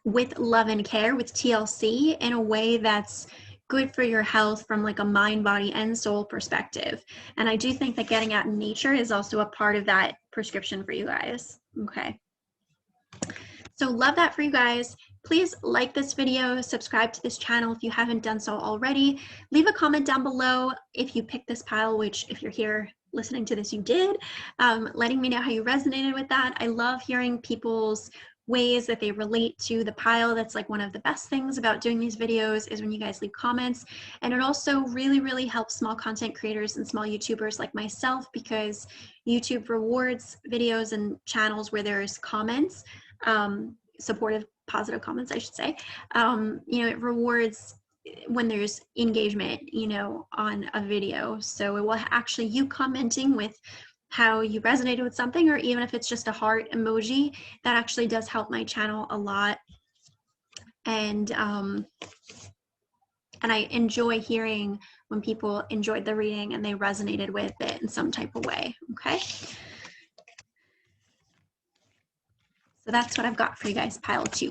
with love and care, with TLC, in a way that's good for your health from like a mind, body, and soul perspective. And I do think that getting out in nature is also a part of that prescription for you guys, okay? So love that for you guys. Please like this video, subscribe to this channel if you haven't done so already. Leave a comment down below if you picked this pile, which if you're here listening to this, you did, letting me know how you resonated with that. I love hearing people's ways that they relate to the pile. That's like one of the best things about doing these videos is when you guys leave comments. And it also really helps small content creators and small YouTubers like myself, because YouTube rewards videos and channels where there's comments, supportive, positive comments, I should say. You know, it rewards when there's engagement, you know, on a video. So it will actually, you commenting with how you resonated with something, or even if it's just a heart emoji, that actually does help my channel a lot. And I enjoy hearing when people enjoyed the reading and they resonated with it in some type of way, okay? So that's what I've got for you guys, pile 2.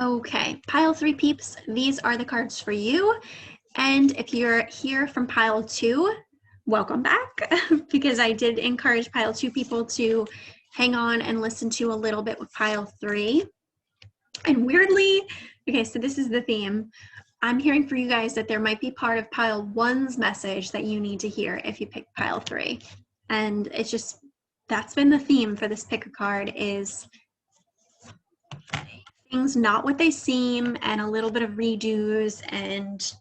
Okay, pile 3 peeps, these are the cards for you. And if you're here from pile 2, welcome back, because I did encourage pile 2 people to hang on and listen to a little bit with pile 3. And weirdly, okay, so this is the theme. I'm hearing for you guys that there might be part of pile 1's message that you need to hear if you pick pile 3. And it's just, that's been the theme for this pick a card, is things not what they seem, and a little bit of redos and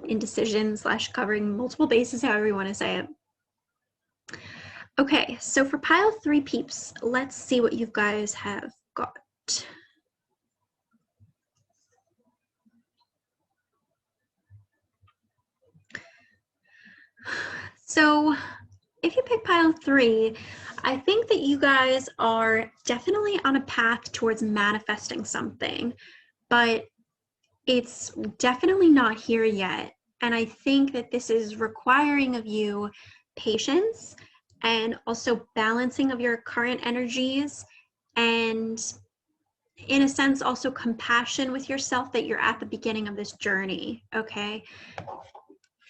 indecision / covering multiple bases, however you want to say it. Okay, so for pile 3 peeps, let's see what you guys have got. So if you pick pile 3, I think that you guys are definitely on a path towards manifesting something, but it's definitely not here yet. And I think that this is requiring of you patience and also balancing of your current energies, and in a sense also compassion with yourself that you're at the beginning of this journey, okay?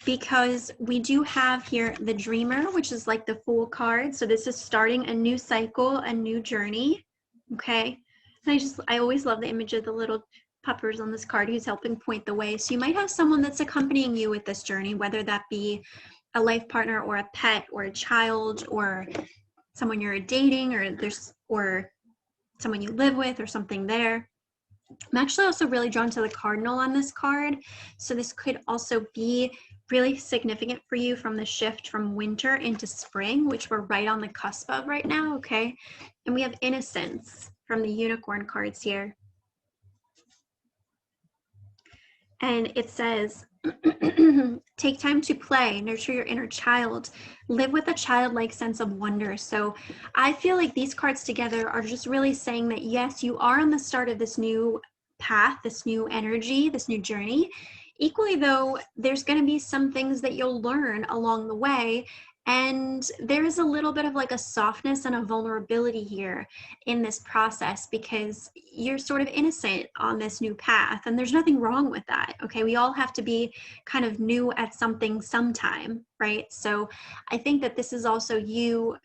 Because we do have here the Dreamer, which is like the Fool card. So this is starting a new cycle, a new journey, okay? And I always love the image of the little puppers on this card who's helping point the way. So you might have someone that's accompanying you with this journey, whether that be a life partner or a pet or a child or someone you're dating or someone you live with or something there. I'm actually also really drawn to the cardinal on this card. So this could also be really significant for you from the shift from winter into spring, which we're right on the cusp of right now, okay? And we have innocence from the unicorn cards here. And it says, take time to play, nurture your inner child, live with a childlike sense of wonder. So I feel like these cards together are just really saying that, yes, you are on the start of this new path, this new energy, this new journey. Equally though, there's going to be some things that you'll learn along the way. And there is a little bit of like a softness and a vulnerability here in this process because you're sort of innocent on this new path, and there's nothing wrong with that, okay? We all have to be kind of new at something sometime, right? So I think that this is also you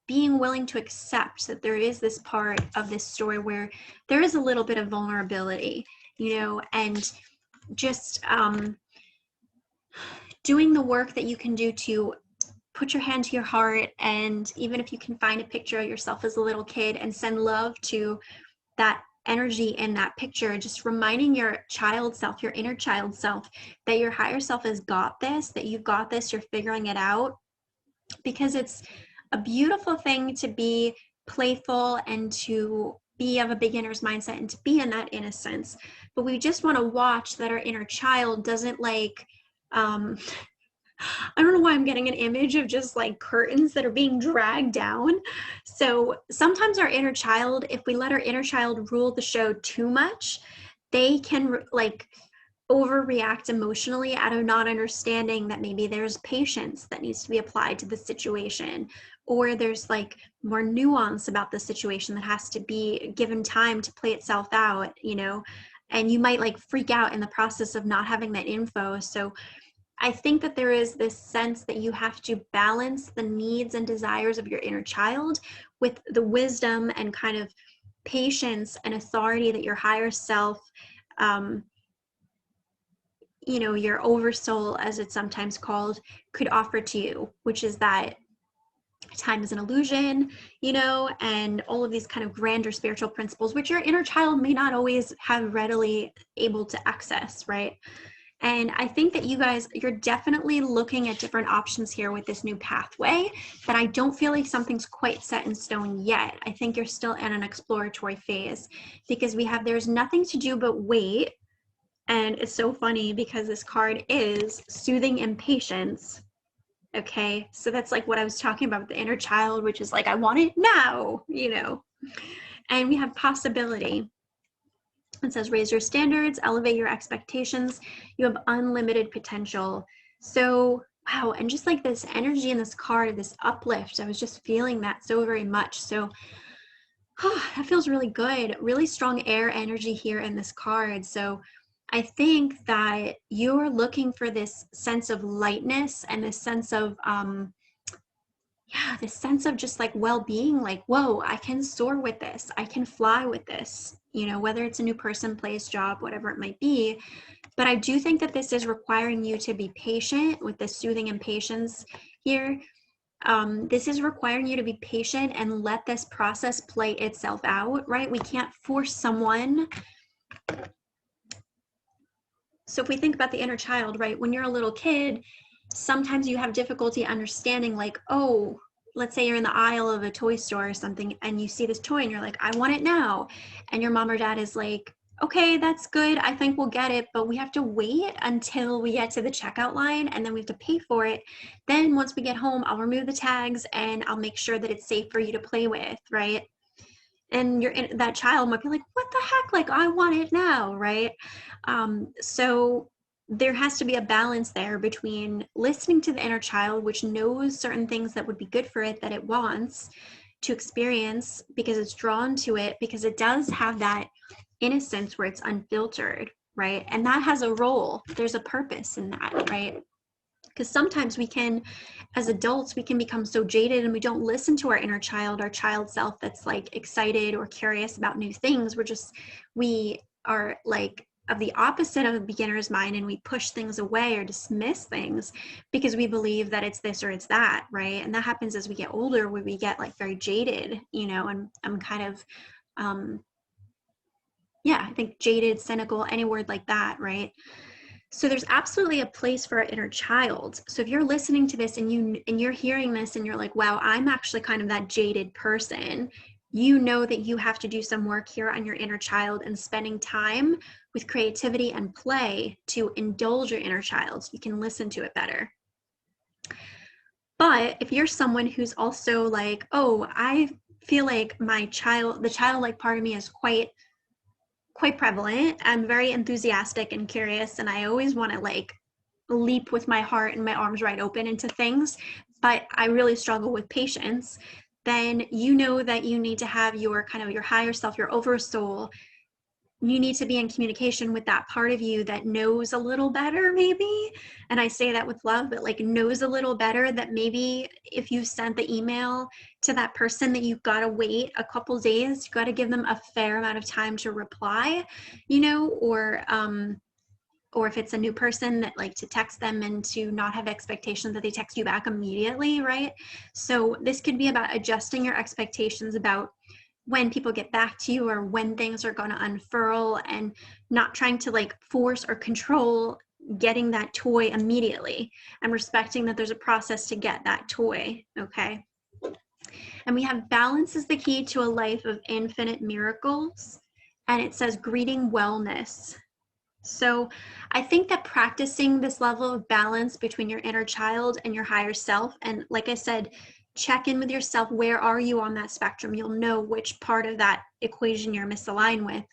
being willing to accept that there is this part of this story where there is a little bit of vulnerability, you know, and just doing the work that you can do to put your hand to your heart. And even if you can find a picture of yourself as a little kid and send love to that energy in that picture, just reminding your child self, your inner child self, that your higher self has got this, that you've got this, you're figuring it out. Because it's a beautiful thing to be playful and to be of a beginner's mindset and to be in that innocence. But we just want to watch that our inner child doesn't like, I don't know why I'm getting an image of just like curtains that are being dragged down. So sometimes our inner child, if we let our inner child rule the show too much, they can like overreact emotionally out of not understanding that maybe there's patience that needs to be applied to the situation, or there's like more nuance about the situation that has to be given time to play itself out, you know, and you might like freak out in the process of not having that info. So I think that there is this sense that you have to balance the needs and desires of your inner child with the wisdom and kind of patience and authority that your higher self, you know, your oversoul, as it's sometimes called, could offer to you, which is that time is an illusion, you know, and all of these kind of grander spiritual principles, which your inner child may not always have readily able to access, right? And I think that you guys, you're definitely looking at different options here with this new pathway, but I don't feel like something's quite set in stone yet. I think you're still in an exploratory phase because we have, there's nothing to do but wait. And it's so funny because this card is soothing impatience. Okay, so that's like what I was talking about with the inner child, which is like, I want it now, you know. And we have possibility. It says, raise your standards, elevate your expectations. You have unlimited potential. So, wow. And just like this energy in this card, this uplift, I was just feeling that so very much. So, that feels really good. Really strong air energy here in this card. So, I think that you're looking for this sense of lightness and this sense of, this sense of just like well-being, like, whoa, I can soar with this, I can fly with this, you know, whether it's a new person, place, job, whatever it might be. But I do think that this is requiring you to be patient with the soothing impatience here. This is requiring you to be patient and let this process play itself out, right? We can't force someone. So if we think about the inner child, right, when you're a little kid, sometimes you have difficulty understanding, like, oh, let's say you're in the aisle of a toy store or something and you see this toy and you're like, I want it now. And your mom or dad is like, okay, that's good, I think we'll get it, but we have to wait until we get to the checkout line and then we have to pay for it. Then once we get home, I'll remove the tags and I'll make sure that it's safe for you to play with, right? And that child might be like, what the heck? Like, I want it now, right? So there has to be a balance there between listening to the inner child, which knows certain things that would be good for it, that it wants to experience because it's drawn to it, because it does have that innocence where it's unfiltered, right? And that has a role. There's a purpose in that, right? Because sometimes we can, as adults, we can become so jaded and we don't listen to our inner child, our child self that's like excited or curious about new things. We are like of the opposite of a beginner's mind, and we push things away or dismiss things because we believe that it's this or it's that, right? And that happens as we get older, where we get like very jaded, you know, and I'm kind of, I think jaded, cynical, any word like that, right? So there's absolutely a place for our inner child. So if you're listening to this and you're hearing this and you're like, wow, I'm actually kind of that jaded person, you know that you have to do some work here on your inner child and spending time with creativity and play to indulge your inner child so you can listen to it better. But if you're someone who's also like, oh, I feel like the childlike part of me is quite prevalent. I'm very enthusiastic and curious, and I always want to like leap with my heart and my arms wide open into things, but I really struggle with patience. Then you know that you need to have your kind of your higher self, your oversoul. You need to be in communication with that part of you that knows a little better, maybe. And I say that with love, but like knows a little better that maybe if you sent the email to that person that you've got to wait a couple days, you got to give them a fair amount of time to reply, you know, or if it's a new person, that like to text them and to not have expectations that they text you back immediately, right? So this could be about adjusting your expectations about when people get back to you or when things are going to unfurl, and not trying to like force or control getting that toy immediately, and respecting that there's a process to get that toy, okay? And we have balance is the key to a life of infinite miracles, and it says greeting wellness. So I think that practicing this level of balance between your inner child and your higher self, and like I said, check in with yourself. Where are you on that spectrum? You'll know which part of that equation you're misaligned with.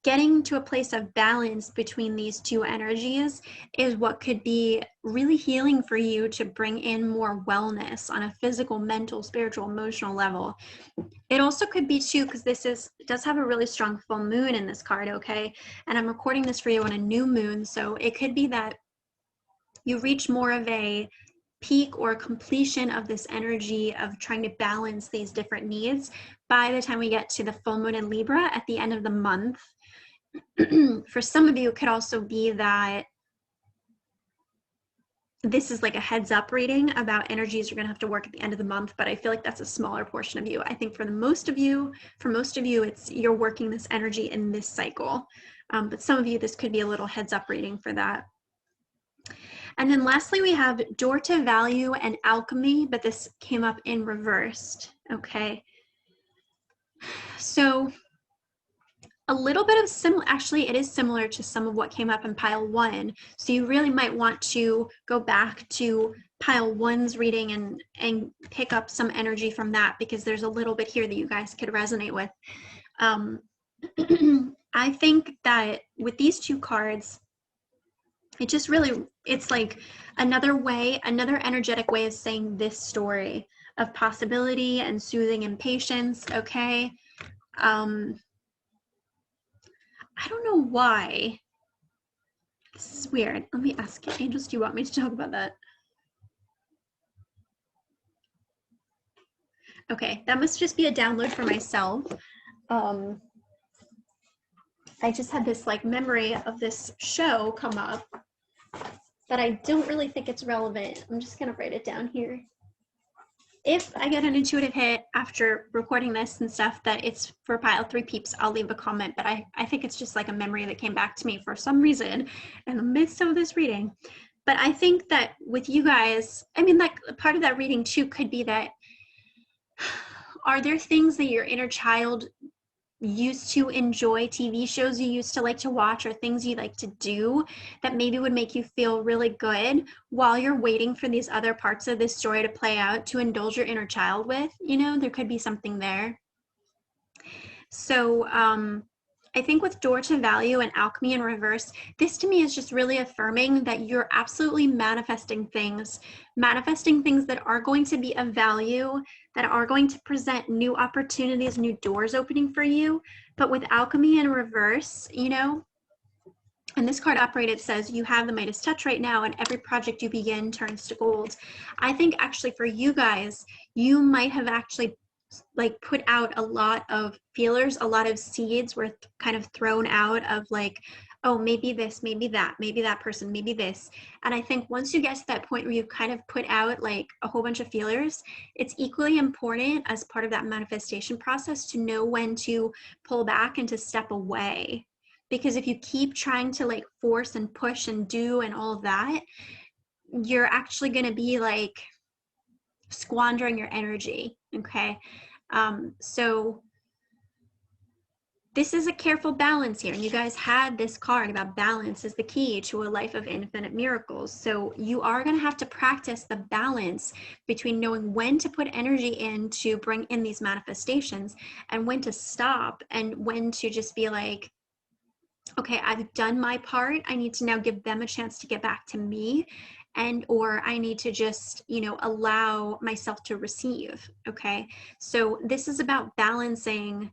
Getting to a place of balance between these two energies is what could be really healing for you to bring in more wellness on a physical, mental, spiritual, emotional level. It also could be too, because it does have a really strong full moon in this card, okay? And I'm recording this for you on a new moon, so it could be that you reach more of a peak or completion of this energy of trying to balance these different needs by the time we get to the full moon in Libra at the end of the month. For some of you, it could also be that this is like a heads up reading about energies you're going to have to work at the end of the month, but I feel like that's a smaller portion of you. I think for most of you, it's you're working this energy in this cycle. But some of you, this could be a little heads up reading for that. And then lastly, we have door to value and alchemy, but this came up in reversed, okay? So a little bit of actually it is similar to some of what came up in pile 1. So you really might want to go back to pile 1's reading and pick up some energy from that, because there's a little bit here that you guys could resonate with. I think that with these two cards, it's like another energetic way of saying this story of possibility and soothing and patience, okay? I don't know why. This is weird. Let me ask you, angels, do you want me to talk about that? Okay, that must just be a download for myself. I just had this like memory of this show come up, but I don't really think it's relevant. I'm just gonna write it down here. If I get an intuitive hit after recording this and stuff that it's for pile 3 peeps, I'll leave a comment, but I think it's just like a memory that came back to me for some reason in the midst of this reading. But I think that with you guys, I mean, like part of that reading too could be that, are there things that your inner child used to enjoy, TV shows you used to like to watch, or things you like to do that maybe would make you feel really good while you're waiting for these other parts of this story to play out to indulge your inner child with? You know, there could be something there. So I I think with door to value and alchemy in reverse, this to me is just really affirming that you're absolutely manifesting things that are going to be of value, that are going to present new opportunities, new doors opening for you. But with alchemy in reverse, you know, and this card upright, it says you have the Midas touch right now, and every project you begin turns to gold. I think actually for you guys, you might have actually like put out a lot of feelers, a lot of seeds were kind of thrown out of like, oh, maybe this, maybe that person, maybe this. And I think once you get to that point where you've kind of put out like a whole bunch of feelers, it's equally important as part of that manifestation process to know when to pull back and to step away. Because if you keep trying to like force and push and do and all of that, you're actually going to be like squandering your energy. Okay. So this is a careful balance here. And you guys had this card about balance is the key to a life of infinite miracles. So you are going to have to practice the balance between knowing when to put energy in to bring in these manifestations and when to stop and when to just be like, okay, I've done my part. I need to now give them a chance to get back to me, and or I need to just, you know, allow myself to receive. Okay. So this is about balancing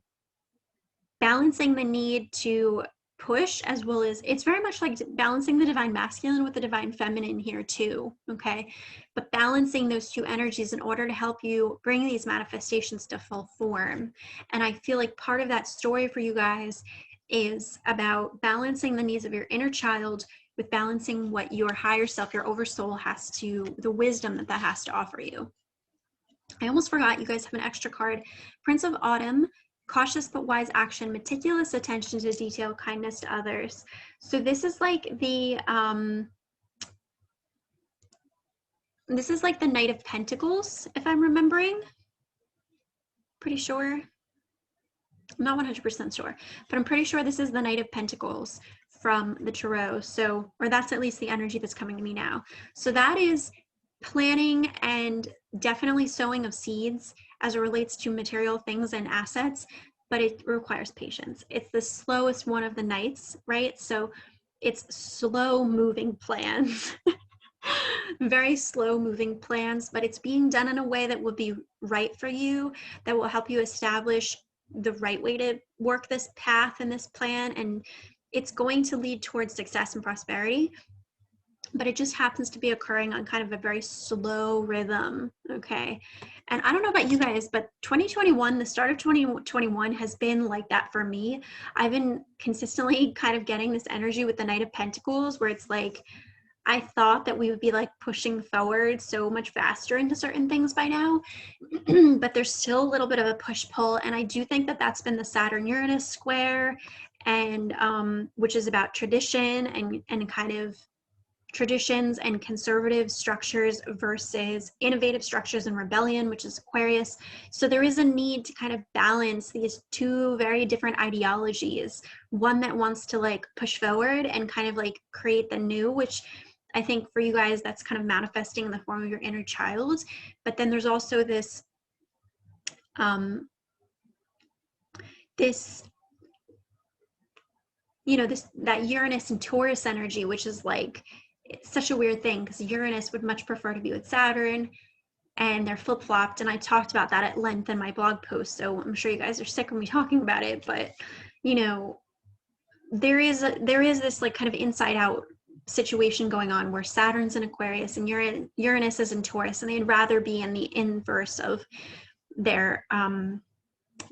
the need to push, as well as it's very much like balancing the divine masculine with the divine feminine here too. Okay. But balancing those two energies in order to help you bring these manifestations to full form. And I feel like part of that story for you guys is about balancing the needs of your inner child with balancing what your higher self, your oversoul has to, the wisdom that has to offer you. I almost forgot, you guys have an extra card. Prince of Autumn, cautious but wise action, meticulous attention to detail, kindness to others. So this is like the Knight of Pentacles, if I'm remembering. Pretty sure. I'm not 100% sure, but I'm pretty sure this is the Knight of Pentacles from the Tarot. So, or that's at least the energy that's coming to me now. So that is planning and definitely sowing of seeds as it relates to material things and assets, but it requires patience. It's the slowest one of the Knights, right? So it's slow moving plans. Very slow moving plans, but it's being done in a way that will be right for you, that will help you establish the right way to work this path and this plan, and it's going to lead towards success and prosperity, but it just happens to be occurring on kind of a very slow rhythm. Okay. And I don't know about you guys, but 2021, the start of 2021 has been like that for me. I've been consistently kind of getting this energy with the Knight of Pentacles, where it's like I thought that we would be like pushing forward so much faster into certain things by now, but there's still a little bit of a push-pull. And I do think that that's been the Saturn-Uranus square, and which is about tradition and kind of traditions and conservative structures versus innovative structures and rebellion, which is Aquarius. So there is a need to kind of balance these two very different ideologies, one that wants to like push forward and kind of like create the new, which I think for you guys, that's kind of manifesting in the form of your inner child. But then there's also this, that Uranus and Taurus energy, which is like, it's such a weird thing because Uranus would much prefer to be with Saturn, and they're flip-flopped. And I talked about that at length in my blog post. So I'm sure you guys are sick of me talking about it, but you know, there is this like kind of inside out situation going on where Saturn's in Aquarius and Uranus is in Taurus, and they'd rather be in the inverse of their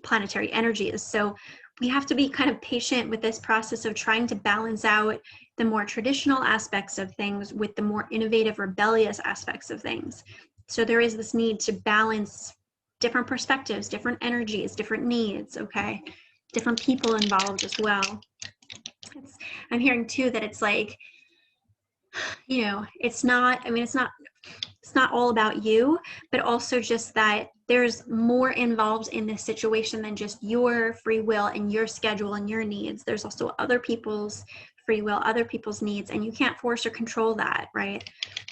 planetary energies. So we have to be kind of patient with this process of trying to balance out the more traditional aspects of things with the more innovative, rebellious aspects of things. So there is this need to balance different perspectives, different energies, different needs, okay? Different people involved as well. I'm hearing too that it's like, you know, it's not all about you, but also just that there's more involved in this situation than just your free will and your schedule and your needs. There's also other people's free will, other people's needs, and you can't force or control that, right?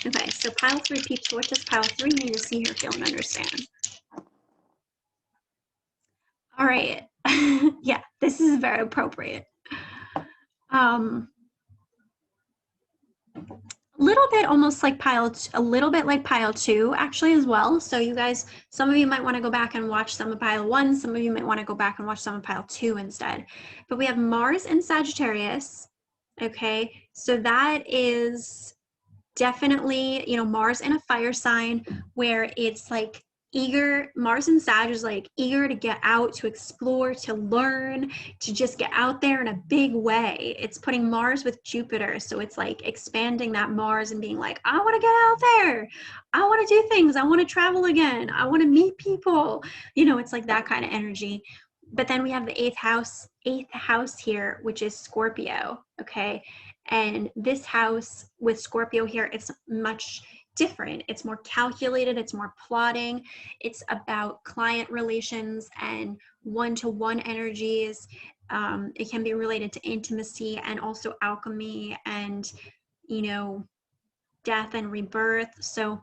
Okay, so pile 3 peeps, what does pile 3 need to see, hear, feel, and understand? All right. Yeah, This is very appropriate. Little bit almost like a little bit like pile 2 actually as well. So you guys, some of you might want to go back and watch some of pile 1. Some of you might want to go back and watch some of pile 2 instead. But we have Mars in Sagittarius. Okay, so that is definitely, you know, Mars in a fire sign where it's like eager. Mars in Sag is like eager to get out, to explore, to learn, to just get out there in a big way. It's putting Mars with Jupiter, so it's like expanding that Mars and being like, I want to get out there, I want to do things, I want to travel again, I want to meet people, you know. It's like that kind of energy. But then we have the eighth house here, which is Scorpio. Okay, and this house with Scorpio here, it's much different. It's more calculated, it's more plotting, it's about client relations and one-to-one energies. It can be related to intimacy and also alchemy and, you know, death and rebirth. So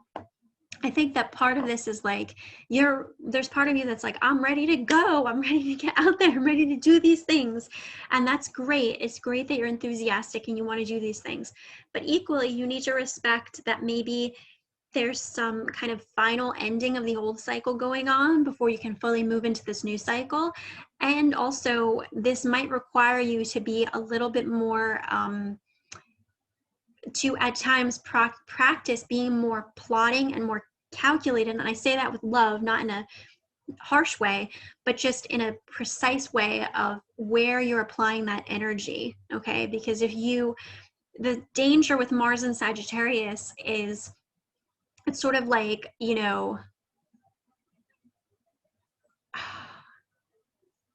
I think that part of this is like, there's part of you that's like, I'm ready to go, I'm ready to get out there, I'm ready to do these things. And that's great. It's great that you're enthusiastic and you want to do these things. But equally, you need to respect that maybe there's some kind of final ending of the old cycle going on before you can fully move into this new cycle. And also, this might require you to be a little bit more, to at times practice being more plotting and more calculated. And I say that with love, not in a harsh way, but just in a precise way of where you're applying that energy. Okay, because the danger with Mars and Sagittarius is it's sort of like, you know,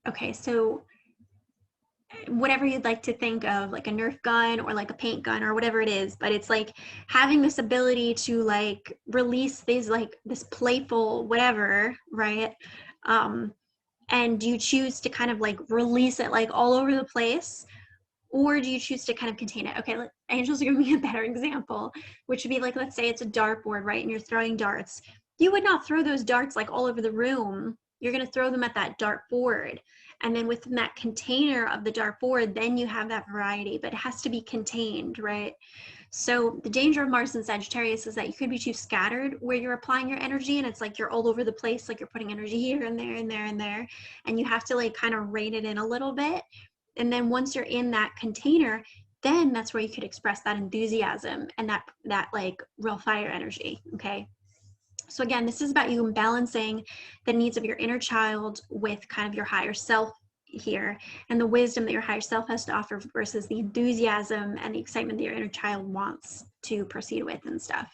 okay, so whatever you'd like to think of, like a Nerf gun or like a paint gun or whatever it is, but it's like having this ability to like release these, like this playful whatever, right? And do you choose to kind of like release it like all over the place, or do you choose to kind of contain it? Okay, angels are giving me a better example, which would be like, let's say it's a dartboard, right? And you're throwing darts. You would not throw those darts like all over the room. You're going to throw them at that dartboard. And then within that container of the dartboard, then you have that variety, but it has to be contained, right? So the danger of Mars and Sagittarius is that you could be too scattered where you're applying your energy, and it's like you're all over the place, like you're putting energy here and there and there and there, and you have to like kind of rein it in a little bit. And then once you're in that container, then that's where you could express that enthusiasm and that like real fire energy. Okay, so again, this is about you balancing the needs of your inner child with kind of your higher self here, and the wisdom that your higher self has to offer versus the enthusiasm and the excitement that your inner child wants to proceed with and stuff.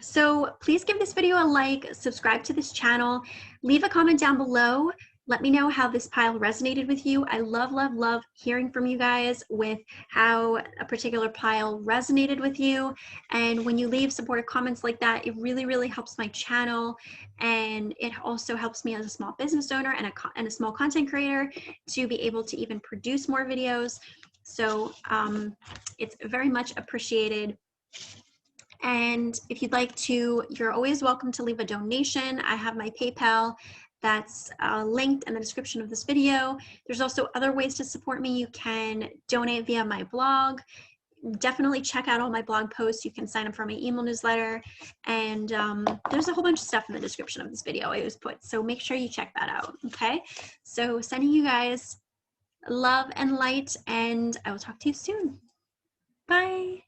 So please give this video a like, subscribe to this channel, leave a comment down below. Let me know how this pile resonated with you. I love, love, love hearing from you guys with how a particular pile resonated with you. And when you leave supportive comments like that, it really, really helps my channel. And it also helps me as a small business owner and a small content creator to be able to even produce more videos. So it's very much appreciated. And if you'd like to, you're always welcome to leave a donation. I have my PayPal that's linked in the description of this video. There's also other ways to support me. You can donate via my blog. Definitely check out all my blog posts. You can sign up for my email newsletter. And there's a whole bunch of stuff in the description of this video I always put. So make sure you check that out, okay? So sending you guys love and light, and I will talk to you soon. Bye.